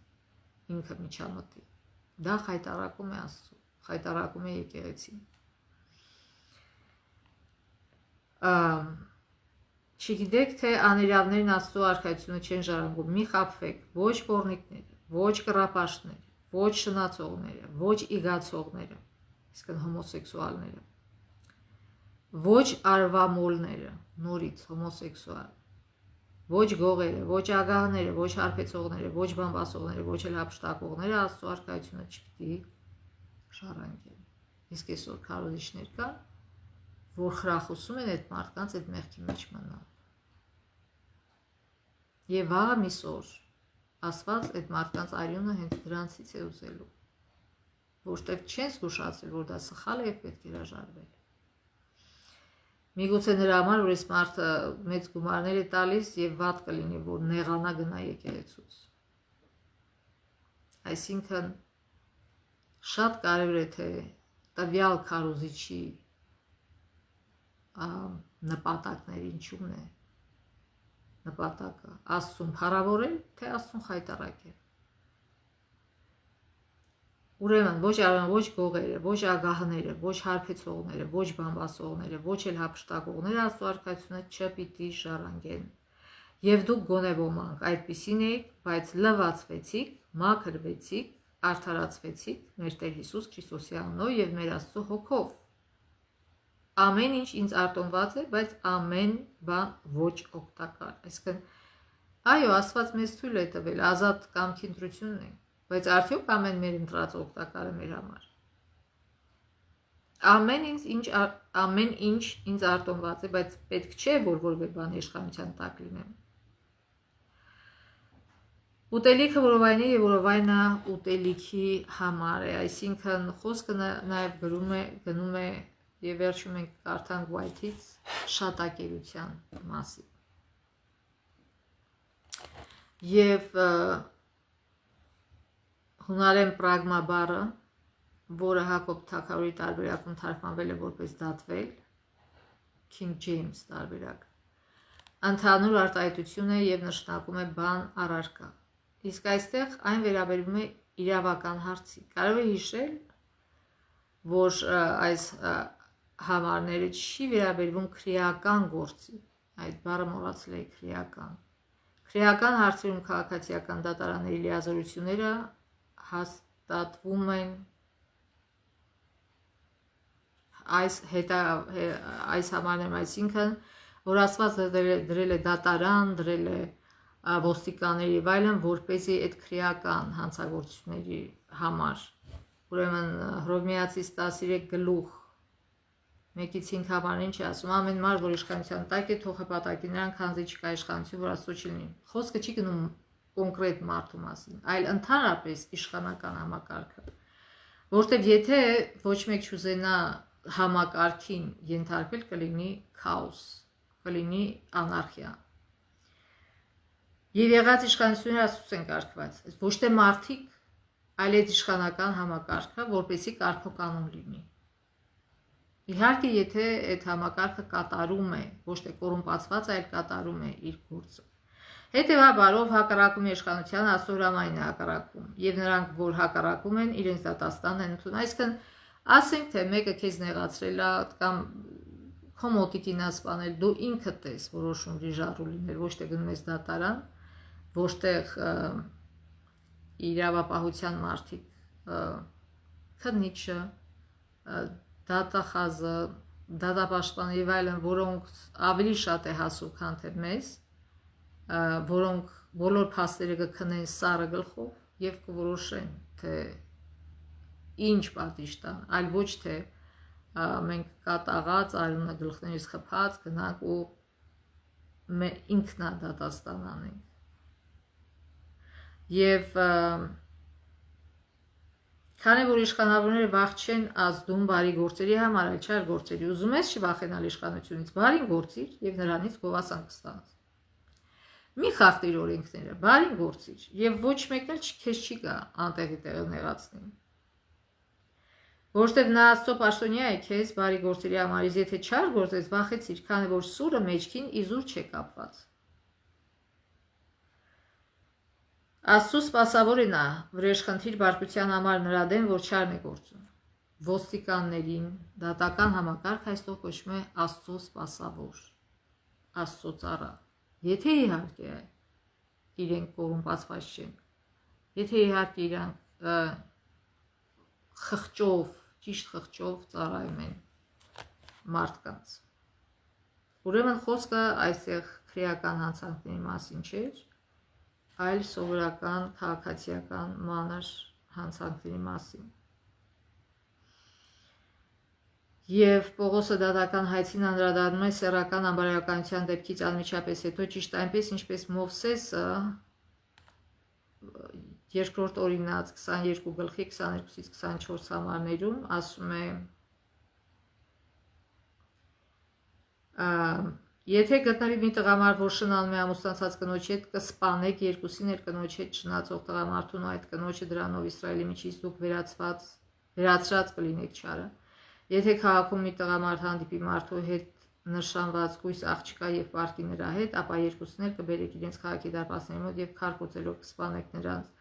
ինքը միջամտի։ Դա խայտարակում է Աստծո, խայտարակում է եկեղեցին։ Չգիտեք, թե անիրավներն Աստծո արքայությունը չեն ժառանգում, մի խաբվեք, ոչ պոռնիկները, ոչ կռապաշտները, ոչ շնացողները, ոչ իգացողները, իսկն հոմոսեքսուալները, ոչ արվամոլները, նորից հոմոսեքսուալ, ոչ գողերը, ոչ ագահները, ոչ հարբեցողները, ոչ բամբասողները, ոչ էլ հափշտակողները Աստծո արքայությունը չպիտի ժառանգեն։ Իսկ այսօր քարոզիչներ կան, որ խրախուսում են այդ մարդկանց այդ մեղքի մեջ մնալ։ Եվ վաղը միսօր Աստված այդ մարդկանց արյունը հենց դրանցից է ուզելու, որտեղ չեն զգուշացել, որ դա սխալ է եւ պետք է հրաժարվել։ Միգուցե նրա համար, որ այս մարդը մեծ գումարներ է տալիս եւ վատ կլինի, որ նեղանա գնա եկեղեցուց։ Այսինքն շատ կարևոր է, թե տվյալ քարոզիչի նպատակները ինչու՞մն է նպատակը, Աստծուն փառավորել, թե Աստծուն խայտառակել։ Ուրեմն ոչ արան, ոչ գողերը, ոչ ագահները, ոչ հարբեցողները, ոչ բամբասողները, ոչ էլ հափշտակողները Աստծո արքայությունը չպիտի ժառանգեն։ Եվ դուք գոնե ոմանք այդպիսին էիք, բայց լվացվեցիք, մաքրվեցիք, արդարացվեցիք մեր Տեր Հիսուս Քրիստոսի անունով եւ մեր Աստծո հոգով։ Ամեն ինչ ինձ արտոնված է, բայց ամեն բան ոչ օգտակար։ Այսինքն, այո, Աստված մեզ թույլ է տվել ազատ կամքի ընտրությունն է, բայց արդյոք ամեն մեր ընտրած օգտակար է մեր համար։ Ամեն ինչ ինձ արտոնված է, բայց պետք չէ, որ որևէ բան իշխանության տակ լինեմ։ Ուտելիքը որովայնի եւ որովայնը ուտելիքի համար է, այսինքն խոսքը նաեւ գնում է եւ վերջում ենք կարդանք White-ից շատակերության մասին։ Եվ հունարեն պրագմա բառը, որը Հակոբ Թագավորի տարբերակում թարգմանվել է որպես դատվել, King James տարբերակ, ընդհանուր արտահայտություն է եւ նշանակում է բան առարկա։ Իսկ այստեղ այն վերաբերվում է իրավական հարցի։ Կարող է հիշել, որ այս համարները չի վերաբերվում քրեական գործի, այդ բառը մոռացել էի քրեական։ Քրեական հարցերում քաղաքացիական դատարանների լիազորությունները հաստատվում են այս համարներում, այսինքն, որ Աստված դրել է դատարան, դրել է ոստիկանների եւ այլն, որպեսզի այդ քրեական հանցագործությունների համար, ուրեմն Հռոմեացիս 13 գլուխ 1-5 համարն ինչ է ասում, ամեն մարդ, որ իշխանության տակ է, թող հպատակի նրան, քանզի չկա իշխանություն, որ Աստծո չի լինի։ Խոսքը չի գնում կոնկրետ մարդու մասին, այլ ընդհանրապես իշխանական համակարգը, որտեղ եթե ոչ մեկ չուզենա համակարգին ենթարկվել, կլինի քաոս, կլինի անարխիա։ Եվ եղած իշխանությունները Աստծուց են կարգված, ոչ թե մարդիկ, այլ այդ իշխանական համակարգը, որպեսզի կարգոկանոն լինի։ Իհարկե, եթե այդ համակարգը կատարում է, ոչ թե կոռումպացված, այլ կատարում է իր գործը։ Հետևաբար, ով հակառակում է իշխանության, Աստծո հրամայնն է հակառակում, եւ նրանք, որ հակառակում են, իրենց դատաստանն են ընդունում։ Այսինքն, ասենք թե մեկը քեզ նեղացրել է կամ քո մոտիկին ասպանել, դու ինքդ ես որոշում դիժարու լինել, ոչ թե գնում ես դատարան, որտեղ իրավապահության մարդիկ, քննիչը, դատախազը, դատապաշտպանը եւ այլն, որոնք ավելի շատ է հասու, քան թե մեզ, որոնք բոլոր փաստերը կքնեն սառը գլխով եւ կորոշեն, թե ինչ պատիժ տան, այլ ոչ թե մենք կատաղած, արյունը գլխներից խփած գնանք ու ինքնադատաստան անենք։ Եվ քանի որ իշխանավորները վախ չեն ազդում բարի գործերի համար, այլ չար գործերի, ուզում ես չվախենալ իշխանությունից, բարին գործիր եւ նրանից գովասան կստանաս։ Մի խախտիր օրենքները, բարին գործիր եւ ոչ մեկն էլ քեզ չի գա անտեղի տեղը նեղացնի։ Որտեւ նա Աստծո պաշտոնյա է քեզ բարի գործերի համար, իսկ եթե չար գործես, վախեցիր, քանի որ սուրը մեջքին իզուր չէ կապված։ Աստծո սպասավոր է նա, վրեժխնդիր բարկության համար նրա դեմ, որ չարն է գործում։ Ոստիկաններին դատական համակարգ այստեղ կոչվում է Աստծո սպասավոր, Աստծո ծառա։ Եթե իհարկե իրենք կոռումպացված չեն, եթե իհարկե իրանք խղճով, ճիշտ խղճով ծառայում են մարդկանց։ Ուրեմն խոսքը այստեղ քրեական հանցանքների մասին չէր, այլ սովորական քաղաքացիական մանր հանցանքների մասին։ Եվ Պողոսը դատական հայցին անդրադառնում է սեռական անբարոյականության դեպքից անմիջապես հետո, ճիշտ այնպես, ինչպես Մովսեսը երկրորդ օրինաց 22 գլխի 22-ից 24 համարներում ասում է. Եթե գտնվի մի տղամարդ, որ շնանում է ամուսնացած կնոջի հետ, կսպանեք երկուսին էլ կնոջի հետ շնացող տղամարդուն ու այդ կնոջը դրանով Իսրայելի միջից դուք վերացրած կլինեք չարը։ Եթե քաղաքում մի տղամարդ հանդիպի մարդու հետ նշանված կույս աղջկա եւ պարկի նրա հետ, ապա երկուսին էլ կբերեք իրենց քաղաքի դարպասների մոտ եւ քարփոծելով կսպանեք նրանց։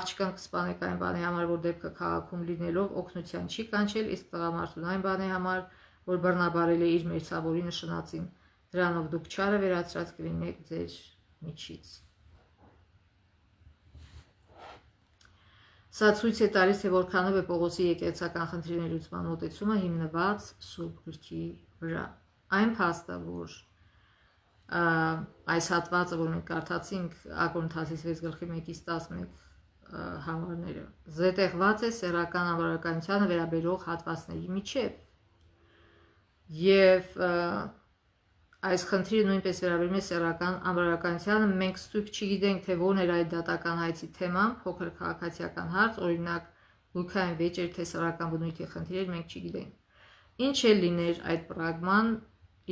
Աղջկան կսպանեք այն բանի համար, որ դեպքը քաղաքում լինելով օգնության չի կանչել, իսկ տղամարդուն այն բանի համար, որ բռնաբարել է իր մերձավորի նշանածին։ Դրանով դուք չարը վերացրած կլինեք ձեր միջից։ Սա ցույց է տալիս, թե որքանով է Պողոսի եկեղեցական խնդիրների լուծման մոտեցումը հիմնված Սուրբ Գրքի վրա։ Այն փաստը, որ այս հատվածը, որ մենք կարդացինք Ակորինթացիս 6:1-11 համարները, զետեղված է սեռական անվարականությանը վերաբերող հատվածների միջև, եւ այս խնդիրը նույնպես վերաբերում է սեռական անվարականությանը։ Մենք ստույգ չգիտենք, թե որն էր այդ դատական հայցի թեման, փոքր քաղաքացիական հարց, օրինակ գույքային վեճեր, թե սեռական բնույթի խնդիրեր, մենք չգիտենք։ Ինչ էլ լիներ այդ պրագման,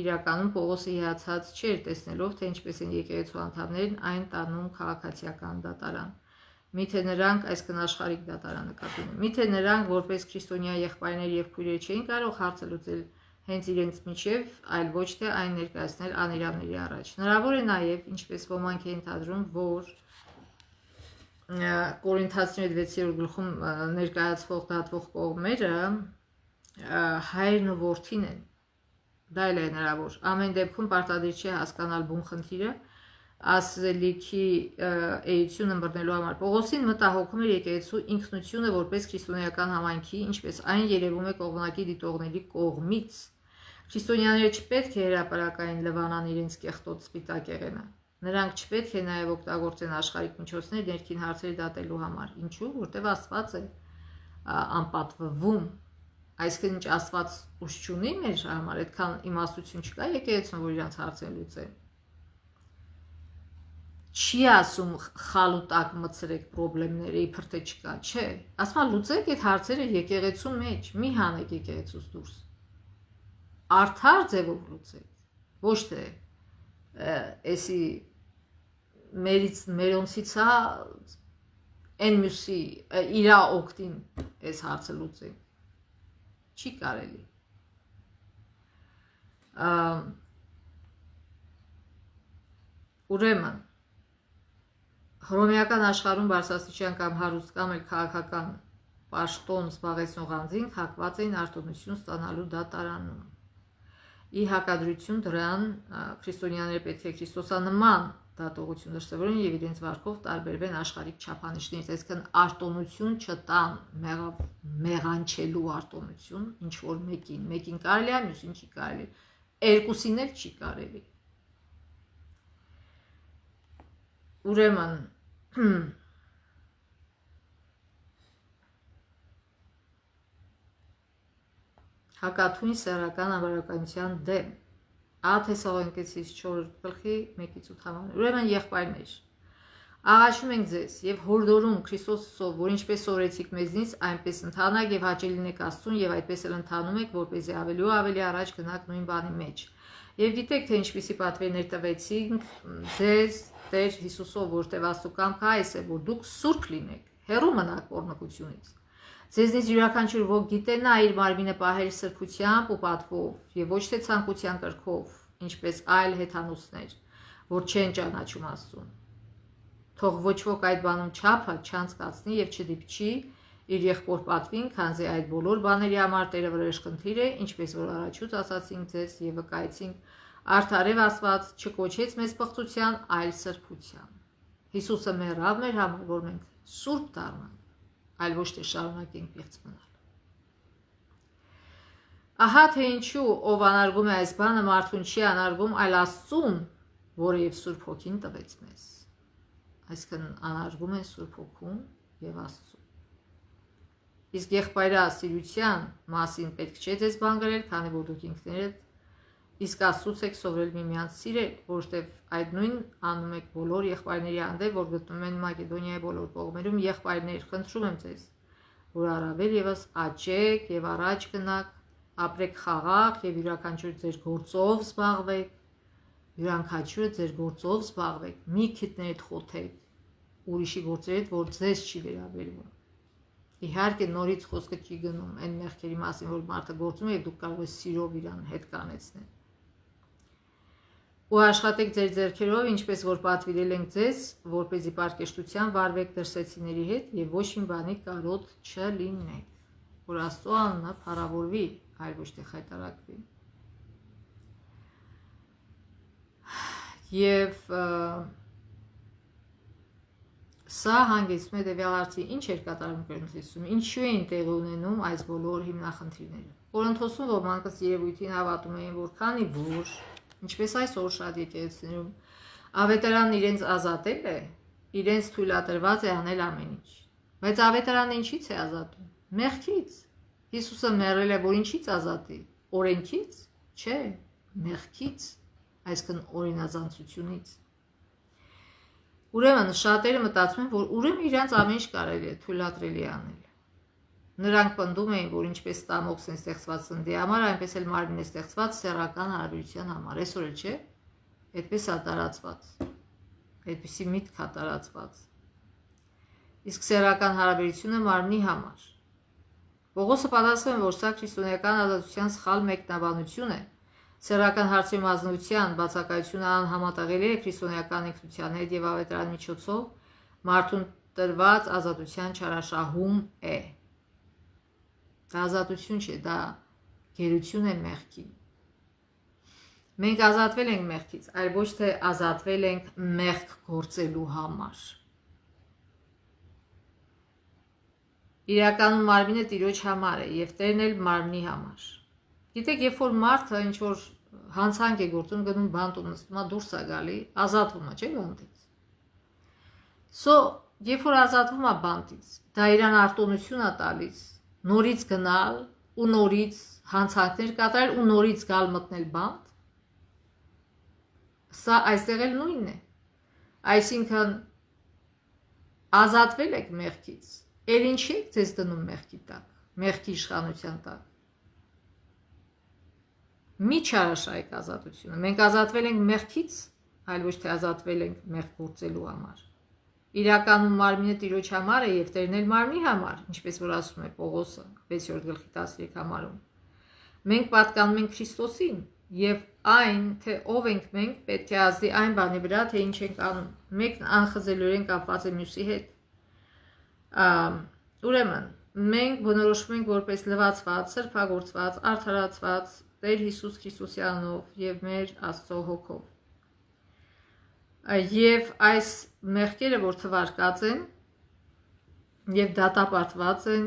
իրականում Պողոսը հիացած չէր, տեսնելով, թե ինչպես են եկեղեցու անդամներն այն տանում քաղաքացիական դատարան։ Միթե նրանք, այսքան աշխարհիկ դատարան նկատի ունեն, միթե նրանք, որպես քրիստոնյա եղբայրներ եւ քույրեր չէին կարող հարցը լուծել հենց իրենց միջև, այլ ոչ թե այն ներկայացնել անիրավների առաջ։ Հնարավոր է նաև, ինչպես ոմանք են ընդհանրում, որ Կորինթացիների 6-րդ գլխում ներկայացվող դատվող կողմերը հայրն ու որդին են։ Դա էլ է հնարավոր։ Ամեն դեպքում պարտադիր չէ հասկանալ բուն խնդիրը, ասելիքի էությունը բռնելու համար։ Պողոսին մտահոգում էր եկեղեցու ինքնությունը որպես քրիստոնեական համայնքի, ինչպես այն երևում է կողմնակի դիտողների կողմից։ Քրիստոնյաները չպետք է հրապարակային լվանան իրենց կեղտոտ սպիտակ եղենը։ Նրանք չպետք է նաև օգտագործեն աշխարհիկ միջոցներ ներքին հարցերը դատելու համար։ Ինչու՞, որտեղ Աստված է անպատվվում։ Այսինքն ինչ Աստված ուժ չունի մեր համար, այդքան իմաստություն չկա եկեղեցուն, որ իրանց հարցերը լուծեն։ Չի ասում խալուտակ մցրեք խնդիրները, իբր թե չկա, չէ։ Ասում է լուծեք այդ հարցերը եկեղեցու մեջ, մի հանեք եկեղեցուց դուրս։ Արդար ձևով լուծեք, ոչ թե էսի մերոնցից է այն մյուսի իրա օգտին այս հարցը լուծենք։ Չի կարելի։ Ուրեմն հռոմեական աշխարհում բարձրաստիճան կամ հարուստ կամ էլ քաղաքական պաշտոն զբաղեցնող անձինք հակված էին արտոնություն ստանալու դատարանում։ Ի հակադրություն դրան քրիստոնյաները պետք է քրիստոսանման դատողություն դրսևորեն եւ իրենց վարքով տարբերվեն աշխարհիկ չափանիշներից, այսինքն արտոնություն չտան, մեղանչելու արտոնություն, ինչ որ մեկին կարելի է, մյուսին չի կարելի, երկուսին էլ չի կարելի։ Ուրեմն հակաթույն սեռական անվարականության դեմ Թեսաղոնիկեցիս 4:1-8 համարը։ Ուրեմն եղբայրներ, աղաչում ենք ձեզ եւ հորդորում Քրիստոսով, որ ինչպես սովորեցիք մեզնից, այնպես ընթանաք եւ հաճելի լինեք Աստծուն եւ այդպես էլ ընթանում եք, որպեսզի ավելի ու ավելի առաջ գնաք նույն բանի մեջ։ Եվ գիտեք, թե ինչպիսի պատվերներ տվեցինք ձեզ Տեր Հիսուսով, որտեղ Աստծո կամքը այս է, որ դուք սուրբ լինեք, հեռու մնաք օրհնությունից։ Ձեզնից յուրաքանչյուր ոք գիտենա իր մարմինը պահել սրբությամբ ու պատվով եւ ոչ թե ցանկության կրքով, ինչպես այլ հեթանոսներ, որ չեն ճանաչում Աստծուն։ Թող ոչ ոք այդ բանում չափը չանցկացնի եւ չդիպչի իր եղբոր պատվին, քանզի այդ բոլոր բաների համար Տերը վրեժխնդիր է, ինչպես որ առաջուց ասացինք ձեզ եւ վկայեցինք, արդարև Աստված չկոչեց մեզ պղծության, այլ սրբության։ Հիսուսը մեռավ մեր համար, որ մենք սուրբ դառնանք, այլ ոչ թե շարունակենք պիղծ մնալ։ Ահա թե ինչու ով անարգում է այս բանը, մարդուն չի անարգում, այլ Աստծուն, որը եւ Սուրբ Հոգին տվեց մեզ։ Այսինքն անարգում են Սուրբ Հոգուն եւ Աստծուն։ Իսկ եղբայրասիրության մասին պետք չէ ձեզ բան գրել, քանի որ դուք ինքներդ իսկ Աստծուց եք սովորել միմյանց սիրել, որովհետև այդ նույն անում եք բոլոր եղբայրների հանդեպ, որ գտնվում են Մակեդոնիայի բոլոր կողմերում։ Եղբայրներ, խնդրում եմ ձեզ, որ առավել եւս աճեք եւ առաջ գնաք, ապրեք խաղաղ եւ յուրաքանչյուր ձեր գործով զբաղվեք, յուրաքանչյուրը ձեր գործով զբաղվեք, մի քիթներդ խոթեք ուրիշի գործերից, որ ձեզ չի վերաբերվում։ Իհարկե նորից խոսքը չի գնում այն մեղքերի մասին, որ մարդը գործում է եւ դուք կարող եք սիրով իրան հետ կանեցնել։ Ու աշխատեք ձեր ձեռքերով, ինչպես որ պատվիրել ենք ձեզ, որպեսզի պարկեշտության վարվեք դրսեցիների հետ եւ ոչ մի բանի կարոտ չլինեք, որ Աստծո անունը փառավորվի, այլ ոչ թե խայտարակվի։ Եվ Սա հանգեցնում է տվյալ հարցի ինչ էր կատարում Կորինթոսում, ինչու էին տեղի ունենում այս բոլոր հիմնախնդիրները։ Կորինթոսում ոմանք ըստ երևույթին հավատում էին, որ քանի որ, ինչպես այսօր շատ եկեղեցիներում, ավետարանն իրենց ազատել է, իրենց թույլատրված է անել ամեն ինչ։ Բայց ավետարանը ինչից է ազատում։ Մեղքից։ Հիսուսը մեռել է, որ ինչից ազատի։ Օրենքից։ Չէ, մեղքից, այսինքն օրինազանցությունից։ Ուրեմն շատերը մտածում են, որ ուրեմն իրանց ամեն ինչ կարելի է թույլատրելի անել։ Նրանք պնդում էին, որ ինչպես տամոքսն է ստեղծված սննդի համար, այնպես էլ մարմինն է ստեղծված սեռական հարաբերության համար։ Այսօր էլ չէ, այդպես է տարածված։ Այդպիսի միտք է տարածված։ Իսկ սեռական հարաբերությունը մարմնի համար։ Պողոսը պատասխանում է, որ սա քրիստոնեական ազատության սխալ մեկնաբանություն է։ Սեռական հարցերի ազնվության բացակայությունը անհամատեղելի է քրիստոնեական ինքնության հետ եւ ավետարանի միջոցով մարդուն տրված ազատության չարաշահում է։ Դա ազատություն չէ, դա գերություն է մեղքի։ Մենք ազատվել ենք մեղքից, այլ ոչ թե ազատվել ենք մեղք գործելու համար։ Իրականում մարմինը Տիրոջ համար է եւ Տերն էլ մարմնի համար։ Գիտեք, երբ որ մարդը ինչ որ հանցանք է գործում, գնում բանտում նստում, դուրս է գալի, ազատվում է, չէ՞ բանտից։ Երբ որ ազատվում է բանտից, դա իրան արտոնություն է տալիս, նորից գնալ ու նորից հանցանքներ կատարել ու նորից գալ մտնել բանտ։ Սա այստեղ էլ նույնն է։ Այսինքն ազատվել եք մեղքից։ Էլ ինչի եք ձեզ դնում մեղքի տակ, մեղքի իշխանության տակ։ Մի չարաշահեք ազատությունը։ Մենք ազատվել ենք մեղքից, այլ ոչ թե ազատվել ենք մեղք գործելու համար։ Իրականում մարմինը Տիրոջ համար է եւ Տերն էլ մարմնի համար, ինչպես որ ասում է Պողոսը 6-րդ գլխի 13 համարում։ Մենք պատկանում ենք Քրիստոսին եւ այն, թե ով ենք մենք, պետք է ազդի այն բանի վրա, թե ինչ ենք անում։ Մեկն անխզելորեն կապված է մյուսի հետ։ Ուրեմն մենք բնորոշվում ենք որպես լվացված, սրբագործված, արդարացված Տեր Հիսուս Քրիստոսի անունով եւ մեր Աստծո հոգով։ Եվ այս մեղքերը, որ թվարկած են եւ դատապարտված են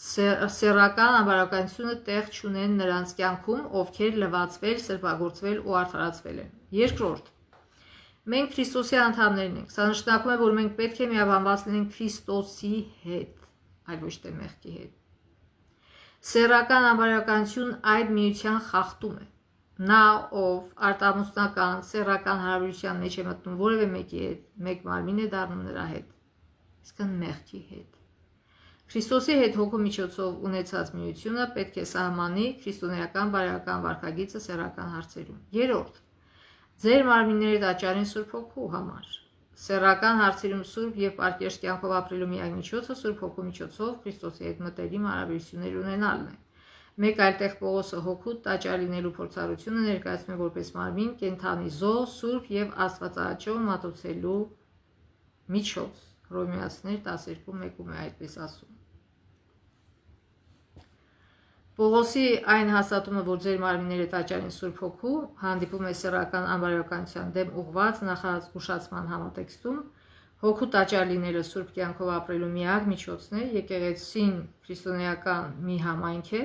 սեռական անբարոյականությունը տեղ չունեն նրանց կյանքում, ովքեր լվացվել, սրբագործվել ու արդարացվել են։ Երկրորդ, մենք Քրիստոսի անդամներն ենք։ Սա նշանակում է, որ մենք պետք է միաբանված լինենք Քրիստոսի հետ, այլ ոչ թե մեղքի հետ։ Սեռական անբարոյականություն այդ միության խախտում է։ Նա, ով արտամուսնական սեռական հարաբերության մեջ է մտնում որևէ մեկի հետ, մեկ մարմին է դառնում նրա հետ, իսկն մեղքի հետ։ Քրիստոսի հետ հոգու միջոցով ունեցած միությունը պետք է սահմանի քրիստոնեական բարոյական վարքագիծը սեռական հարցերում։ Երրորդ, ձեր մարմինները տաճարին Սուրբ Հոգու համար։ Սեռական հարցերում սուրբ եւ պարկեշտ կյանքով ապրելու միակ միջոցը Սուրբ Հոգու միջոցով Քրիստոսի հետ մտերիմ հարաբերություններ ունենալն է։ Մեկ այլ տեղ Պողոսը հոգու տաճար լինելու փորձառությունը ներկայացնում է որպես մարմին, կենդանի զոհ, սուրբ եւ աստվածաաճով մատուցելու միջոց։ Հռոմեացիներ 12:1 է այդպես ասում։ Պողոսի այն հաստատումը, որ ձեր մարմինները տաճարին Սուրբ Հոգու, հանդիպում է սեռական անբարոյականության դեմ ուղղված նախազգուշացման համատեքստում, հոգու տաճար լինելը սուրբ կյանքով ապրելու միակ միջոցն է, եկեղեցին քրիստոնեական մի համայնք է,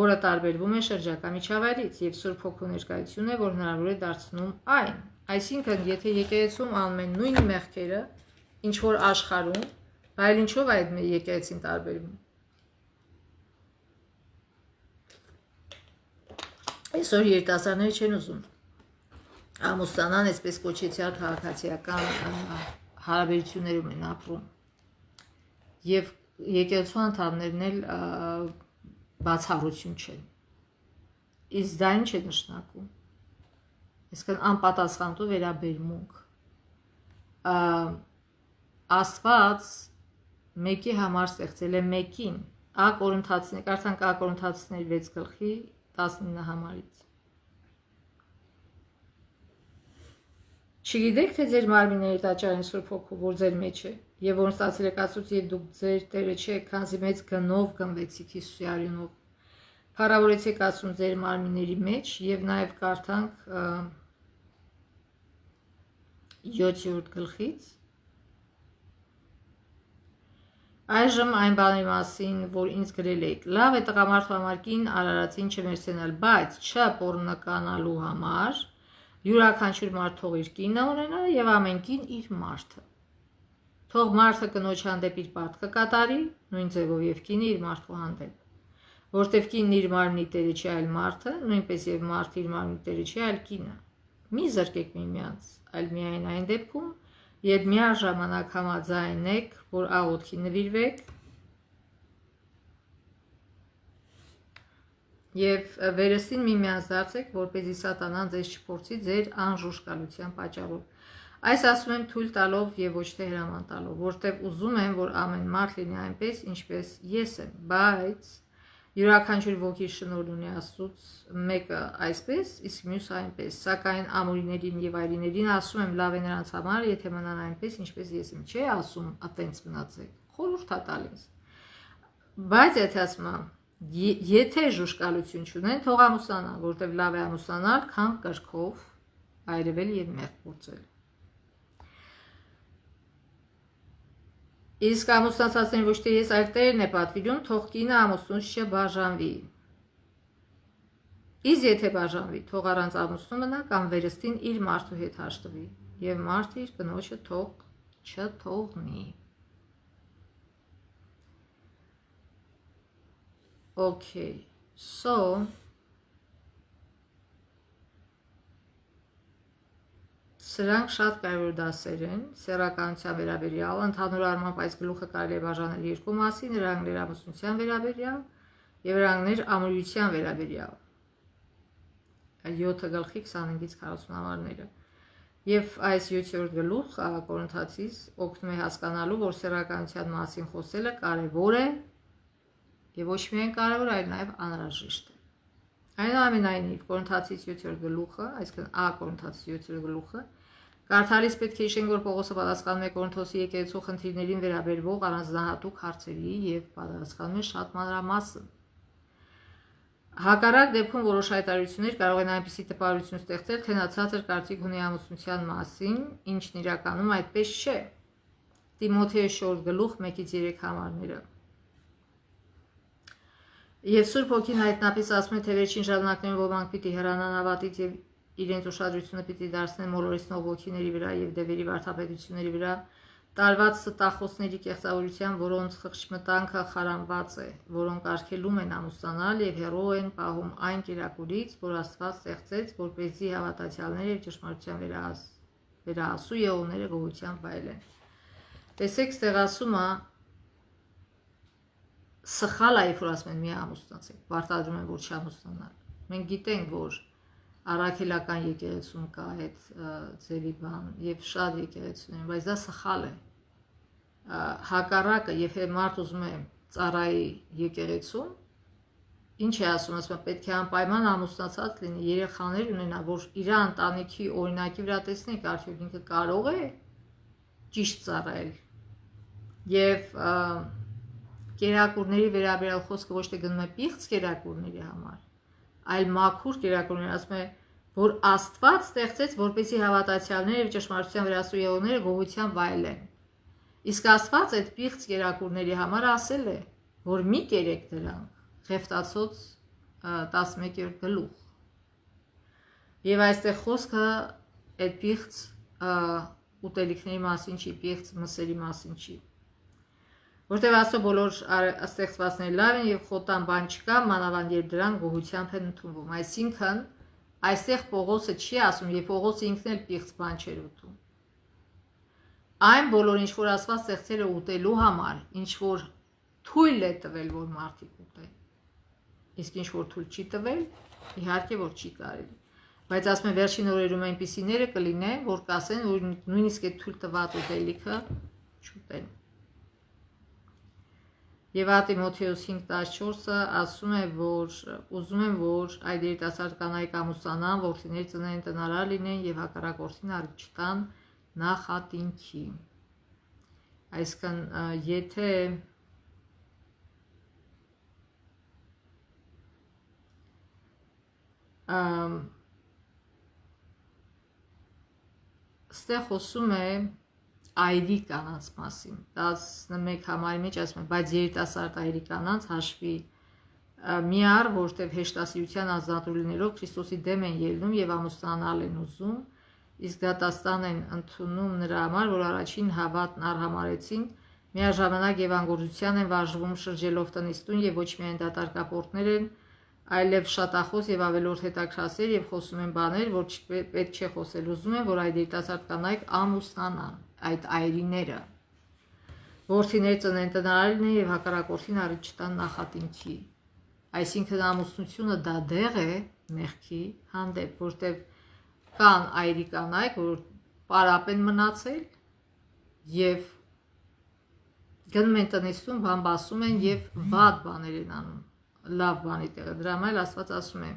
որը տարբերվում է շրջակա միջավայրից եւ Սուրբ Հոգու ներկայությունն է, որ հնարավոր է դարձնում այն։ Այսինքն, եթե եկեղեցում անում են նույն մեղքերը, ինչ որ աշխարհում, բայց ինչով այդ եկեղեցին տարբերվում։ Այսօր երիտասարդները չեն ուզում ամուսնանան, այսպես կոչեցյալ քաղաքացիական հարաբերություններում են ապրում։ Եվ եկեղեցու անդամներն էլ բացառություն չեն։ Իսկ դա ինչ է նշանակում։ Այսինքն անպատասխանատու վերաբերմունք։ Աստված մեկի համար ստեղծել է մեկին։ Ա Կորինթացիներ, կարդանք Ա Կորինթացիներ 6 գլխի 19 համարից։ Չգիտեք, թե ձեր մարմինների տաճարն Սուրբ Հոգու, որ ձեր մեջ է, եւ որն ստացել եք Աստծուց, եւ դուք ձեր Տերը չեք, քանզի մեծ գնով գնվեցիք Հիսուսի արյունով։ Փառավորեցեք Աստծուն ձեր մարմինների մեջ, եւ նաեւ կարդանք 7-րդ գլխից այժմ այն բանի մասին, որ ինձ գրել եք, լավ է տղամարդու համար կին արարածին չմերսենալ, բայց չպոռնկանալու համար յուրաքանչյուր մարդ թող իր կինը ունենա եւ ամեն կին իր մարդը։ Թող մարդը կնոջ հանդեպ իր պարտքը կատարի, նույն ձևով եւ կինը իր մարդու հանդեպ։ Որտեւ կինն իր մարմնի տերը չի այլ մարդը, նույնպես եւ մարդը իր մարմնի տերը չի այլ կինը։ Մի զրկեք միմյանց, այլ միայն այն դեպքում, երբ միաժամանակ համաձայն եք, որ աղոթքի նվիրվեք եւ վերստին միմյանց դարձեք, որպեսզի սատանան ձեզ չփորձի ձեր անժուշկալության պատճառով։ Այս ասում եմ թույլ տալով եւ ոչ թե հրաման տալով, որտեւ ուզում եմ, որ ամեն մարդ լինի այնպես, ինչպես ես եմ, բայց յուրաքանչյուր ոգի շնորհ ունի Աստծուց, մեկը այսպես, իսկ մյուսը այնպես, սակայն ամորիներին եւ այրիներին ասում եմ, լավ է նրանց համար, եթե մնան այնպես, ինչպես ես եմ, չէ ասում, այտենց մնացեք, խորհուրդ է տալիս։ Բայց եթե ասում եմ, եթե ժուշկալություն չունեն, թող ամուսնանան, որտեւ լավ է ամուսնանալ, քան կրքով այրվել եւ մեղք գործել։ Իսկ ամուսնացածներին ոչ թե ես, այլ Տերն է պատվիրում, թող կինը ամուսնուց չբաժանվի։ Իսկ եթե բաժանվի, թող առանց ամուսնու մնա կամ վերստին իր մարդու հետ հաշտվի, եւ մարդը իր կնոջը թող չթողնի։ Okay, so սրանք շատ կարևոր դասեր են սեռականության վերաբերյալ, ընդհանուր առմամբ այս գլուխը կարելի է բաժանել երկու մասի, նրանքներ ամուսնության վերաբերյալ եւ նրանքներ ամորության վերաբերյալ։ 7 գլխի 25-ից 40 համարները։ Եվ այս 7-րդ գլուխը Կորինթացիս օգնում է հասկանալու, որ սեռականության մասին խոսելը կարևոր է եւ ոչ միայն կարևոր, այլ նաեւ անհրաժեշտ է։ Այնուամենայնիվ Կորինթացիս 7-րդ գլուխը, այսինքն Կորինթացիս 7-րդ գլուխը կարդալիս պետք է հիշենք, որ Պողոսը պատասխանում է Կորինթոսի եկեղեցու խնդիրներին վերաբերվող առանձնահատուկ հարցերի եւ պատասխանում է շատ մանրամասն։ Հակառակ դեպքում որոշ հայտարարություններ կարող են այնպիսի տպավորություն ստեղծել, թե նա ցածր կարծիք ունի ամուսնության մասին, ինչն իրականում այդպես չէ։ Տիմոթեոս 4 գլուխ 1-3 համարները։ Եվ Սուրբ Հոգին հայտնապես ասում է, թե վերջին ժամանակներում ոմանք պիտի հեռանան հավատից եւ իրենց ուշադրությունը պիտի դարձնեն մոլորեցնող ոգիների վրա եւ դևերի վարդապետությունների վրա, տարված ստախոսների կեղծավորության, որոնց խղճմտանքը խարանված է, որոնք արգելում են ամուսնանալ եւ հեռու են պահում այն կերակուրից, որ Աստված ստեղծեց, որպեսզի հավատացյալները եւ ճշմարտության վերահասու եղողները գոհությամբ վայելեն։ Տեսեք, ստեղ ասում է սխալ է, որ ասում են մի ամուսնացեք, պարտադրում են, որ չամուսնանալ։ Մենք գիտենք, որ առաքելական եկեղեցում կա այդ ձևի բան եւ շատ եկեղեցիներ, բայց դա սխալ է։ Հակառակը, եթե մարդ ուզում է ծառայի եկեղեցում, ինչ է ասում, ասում է պետք է անպայման ամուսնացած լինի, երեխաներ ունենա, որ իր ընտանիքի օրինակի վրա տեսնենք, արդյոք ինքը կարող է ճիշտ ծառայել։ Եվ կերակուրների վերաբերյալ խոսքը ոչ թե գնում է պիղծ կերակուրների համար, այլ մաքուր կերակուրներ, ասում է, որ Աստված ստեղծեց, որպեսզի հավատացյալները եւ ճշմարտության վերահասու եղողները գոհությամբ վայելեն։ Իսկ Աստված այդ պիղծ կերակուրների համար ասել է, որ մի կերեք դրանք, Ղևտացոց 11-րդ գլուխ։ Եվ այստեղ խոսքը այդ պիղծ ուտելիքների մասին չի, պիղծ մսերի մասին չի։ Որտեղ Աստծո բոլոր ստեղծվածները լավ են եւ խոտան բան չկա, մանավանդ երբ դրանք գոհությամբ են ընդունվում։ Այսինքն այստեղ Պողոսը չի ասում, եւ Պողոսը ինքն էլ պիղծ բան չէր ուտում։ Այն բոլոր ինչ որ Աստված ստեղծել է ուտելու համար, ինչ որ թույլ է տվել, որ մարդիկ ուտեն։ Իսկ ինչ որ թույլ չի տվել, իհարկե որ չի կարելի։ Բայց ասում են վերջին օրերում այնպիսիները կլինեն, որ կասեն, որ նույնիսկ այդ թույլ տված ուտելիքը չուտեն։ Եվ Տիմոթեոս 5:14-ը ասում է, որ ուզում եմ, որ այդ երիտասարդ կանայք ամուսնանան, որդիներ ծնեն, տնարար լինեն եւ հակառակ որդին առիթ չտան նախատինքի։ Այսինքն, եթե Ստեղ խոսում է այրի կանանց մասին 11 համարի մեջ ասում է բայց երիտասարդ այրի կանանց հաշվի մի առ որտև հեշտասիրության ազատու լինելով Քրիստոսի դեմ են ելնում եւ ամուսնանալ են ուզում իսկ դատաստան են ընդունում նրա համար որ առաջին հավատն արհամարեցին միաժամանակ եվանգորության են վարժվում շրջելով տնից տուն եւ ոչ միայն դատարկապորտներ են այլև շատախոս եւ ավելորդ հետաքրքրասեր եւ խոսում են բաներ որ պետք չէ խոսել ուզում են որ այդ երիտասարդ կանայք ամուսնանան այդ այրիները որդիներ ծնեն տնարարին են եւ հակառակորդին առիթ չտան նախատինքի այսինքն ամուսնությունը դա դեղ է մեղքի հանդեպ որտեւ կան այրի կանայք որ պարապ են մնացել եւ գնում են տնից տուն բան բասում են եւ վատ բաներ են անում լավ բանի տեղը դրա համար Աստված ասում է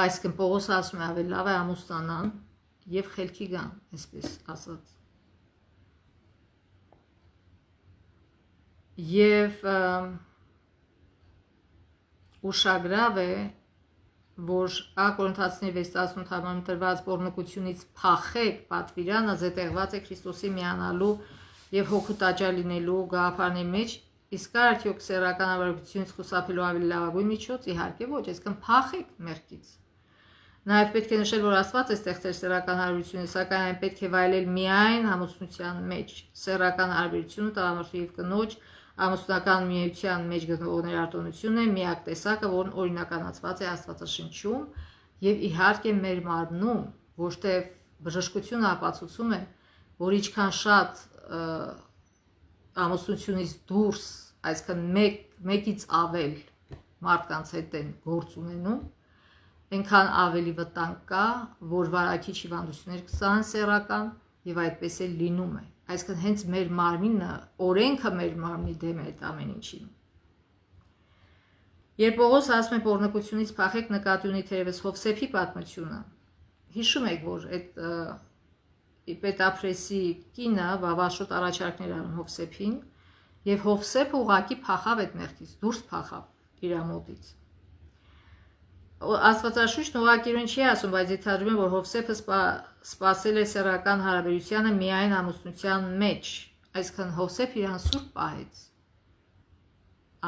այսինքն Պողոս ասում է ավելի լավ է ամուսնանան եւ խելքի գան այսպես ասած եւ ուշագրավ է որ Կորինթացիների 6:18 համարում տրված բորնկությունից փախեք պատվիրանը զետեղված է Քրիստոսի միանալու եւ հոգու տաճար լինելու գաղափարների մեջ իսկ արդյոք սեռական ավանդությունից խուսափելու ավելի լավագույն միջոց իհարկե ոչ այսինքն փախեք մեղքից նաեւ պետք է նշել որ Աստված է ստեղծել սեռական հարաբերությունը սակայն այն պետք է վայելել միայն ամուսնության մեջ սեռական հարաբերությունը տղամարդու եւ կնոջ ամուսնական միության մեջ գտնվող արտոնությունն է միակ տեսակը որն օրինականացված է Աստվածաշնչում եւ իհարկե մեր մարմնում որտեղ բժշկությունը ապացուցում է որ ինչքան շատ ամուսնությունից դուրս այսինքն մեկից ավել մարդկանց հետ են գործ ունենում այնքան ավելի վտանգ կա որ վարակիչ հիվանդություններ կստանան սեռական եւ այդպես էլ լինում է այսինքն հենց մեր մարմինը օրենքը մեր մարմնի դեմ է այդ ամեն ինչին երբ Պողոս ասում է բորնկությունից փախեք նկատի ունի թերևս Հովսեփի պատմությունը հիշում եք որ այդ Պետապրեսի կինը վավաշոտ առաջարկներ անում Հովսեփին եւ Հովսեփը ուղակի փախավ այդ մեղքից դուրս փախավ իր մոտից Աստվածաշունչն ուղղակիորեն չի ասում բայց ենթադրում է որ Հովսեփը սпасել է սեռական հարաբերությանը միայն ամուսնության մեջ այսինքն Հովսեփ իրան սուրբ պահեց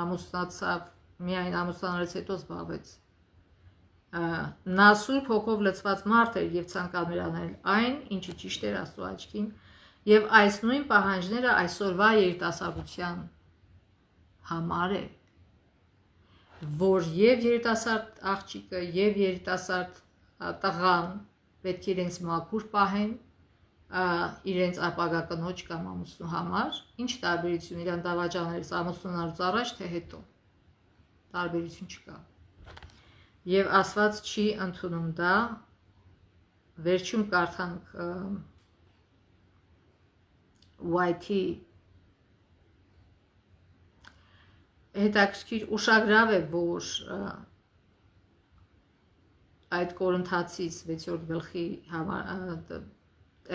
ամուսնացավ միայն ամուսնանալուց հետո զբաղվեց նա սուրբ հոգով լցված մարդ էր եւ ցանկանում էր անել այն ինչը ճիշտ էր Աստծո աչքին եւ այս նույն պահանջները այսօրվա երիտասարդության համար է որ եւ երիտասարդ աղջիկը եւ երիտասարդ տղան պետք է իրենց մաքուր պահեն իրենց ապագա կնոջ կամ ամուսնու համար ինչ տարբերություն իրան դավաճաներից ամուսնանալուց առաջ թե հետո տարբերություն չկա եւ Աստված չի ընդունում դա վերջում կարդանք White-ի հետաքրքիր ուշագրավ է որ այդ Կորինթացիս 6-րդ գլխի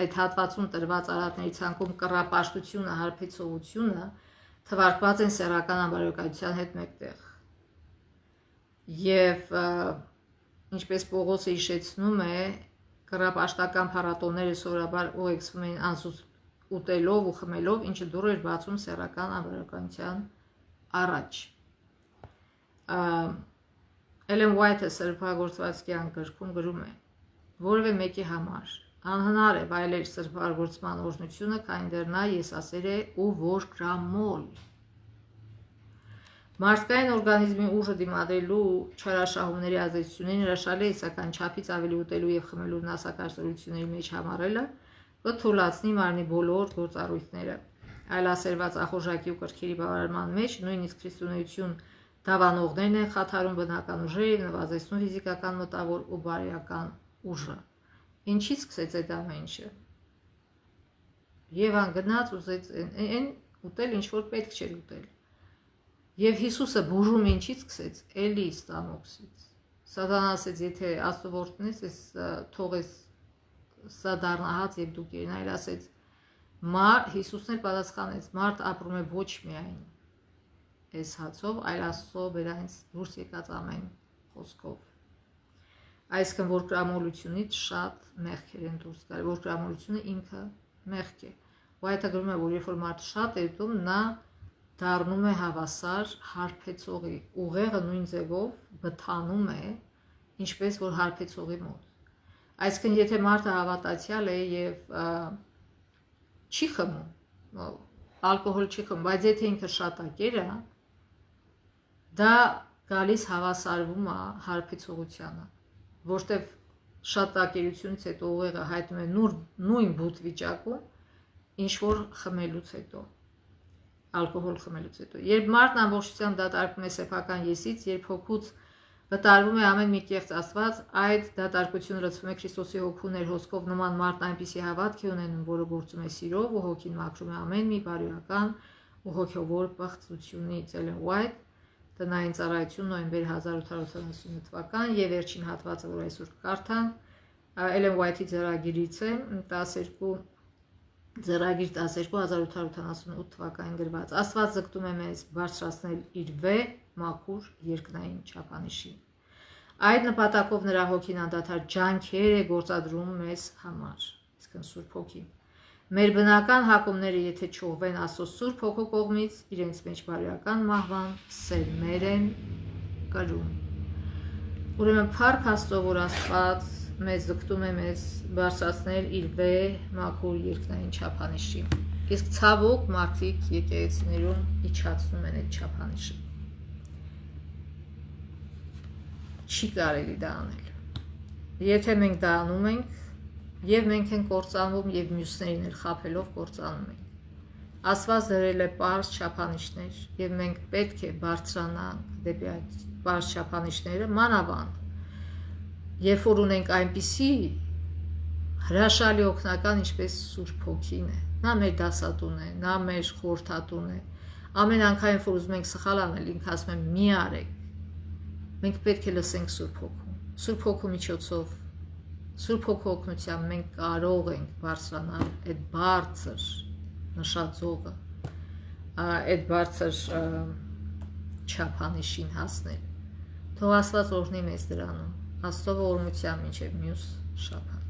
այդ հատվածում տրված արատների ցանկում կռապաշտությունը հարբեցողությունը թվարկված են սեռական անբարոյականության հետ մեկտեղ եւ ինչպես Պողոսը հիշեցնում է կռապաշտական փառատոները սովորաբար ուղեկցվում են անսուս ուտելով ու խմելով ինչը դուր էր բացում սեռական անբարոյականության առաջ Էլեն Ուայթը սրբագործվածքյան գրքում գրում է որևէ մեկի համար անհնար է վայելել սրբագործման օրհնությունը քանի դեռ նա եսասեր է ու որ գրամոլ Մարդկային օրգանիզմի ուժը դիմադրելու չարաշահումների ազդեցություններին հրաշալի է սակայն չափից ավելի ուտելու եւ խմելու վնասակարծությունների մեջ համառելը կթույլատնի մարմնի բոլոր գործառույթները այլասերված ախորժակի ու կրքերի բավարարման մեջ նույնիսկ քրիստոնեություն դավանողներն են խաթարում բնական ուժերը եւ նվազեցնում ֆիզիկական մտավոր ու բարոյական ուժը ինչից սկսեց այդ ամեն ինչը Եվան գնաց ուզեց այն ուտել ինչ որ պետք չէր ուտել Եվ Հիսուսը բուժում ինչից սկսեց էլի ստամոքսից Սատանան ասեց եթե Աստծո որդին ես թողես սա դառնահաց եւ դու կերին այլ ասեց Հիսուսն էլ պատասխանեց մարդ ապրում է ոչ միայն այս հացով այլ Աստծո բերանից դուրս եկած ամեն խոսքով Այսինքն որ գրամոլությունից շատ մեղքեր են դուրս գալի, որ գրամոլությունը ինքը մեղք է։ Ու այդ գրում է, որ երբ որ մարդը շատ է ուտում, նա դառնում է հավասար հարբեցողի, ուղեղը նույն ձևով բթանում է, ինչպես որ հարբեցողի մոտ։ Այսինքն եթե մարդը հավատացյալ է եւ չի խմում, ալկոհոլ չի խմում, բայց եթե ինքը շատակեր է, դա գալիս հավասարվում է հարբեցողությանը, որտեվ շատակերությունից հետո ուղեղը հայտնում է նույն բութ վիճակում, ինչ որ խմելուց հետո, ալկոհոլ խմելուց հետո։ Երբ մարդն ամբողջությամբ դատարկվում է սեփական եսից, երբ հոգուց վտարվում է ամեն մի կեղծ Աստված, այդ դատարկությունը լցվում է Քրիստոսի հոգու ներհոսքով, նման մարդն այնպիսի հավատք է ունենում, որը գործում է սիրով ու հոգին մաքրում է ամեն մի բարոյական ու հոգևոր պղծությունից։ Էլեն Ուայթ, Տնային ծառայություն, նոյեմբեր 1870 թվական եւ վերջին հատվածը, որ այսօր կարդանք, Էլեն Ուայթի ձեռագիրից է, 12 Ձեռագիր 12 1878 թվականին գրված։ Աստված ձգտում է մեզ բարձրացնել իր վեհ, մաքուր երկնային չափանիշին։ Այդ նպատակով նրա հոգին անդադար ջանքեր է գործադրում մեզ համար, իսկն Սուրբ Հոգին։ Մեր բնական հակումները, եթե չողվեն Աստծո Սուրբ Հոգու կողմից, իրենց մեջ բարոյական մահվան սերմեր են կրում։ Ուրեմն փառք Աստծո, որ Աստված մեզ ձգտում է մեզ բարձրացնել իր վեհ, մաքուր երկնային չափանիշին։ Իսկ ցավոք մարդիկ եկեղեցիներում իջացնում են այդ չափանիշը։ Չի կարելի դա անել։ Եթե մենք դա անում ենք, եւ մենք ենք կործանվում եւ մյուսներին էլ խաբելով կործանում ենք։ Աստված դրել է պարզ չափանիշներ եւ մենք պետք է բարձրանանք դեպի այդ պարզ չափանիշները, մանավանդ երբ որ ունենք այնպիսի հրաշալի օգնական, ինչպես Սուրբ Հոգին է։ Նա մեր դասատուն է, նա մեր խորհրդատուն է։ Ամեն անգամ որ ուզում ենք սխալ անել, ինքը ասում է՝ մի արեք։ Մենք պետք է լսենք Սուրբ Հոգուն։ Սուրբ Հոգու միջոցով, Սուրբ Հոգու օգնությամբ մենք կարող ենք բարձրանալ այդ բարձր նշաձողը, այդ բարձր չափանիշին հասնել։ Թող Աստված օրհնի մեզ դրանում, Աստծո ողորմությամբ մինչև մյուս շաբաթ։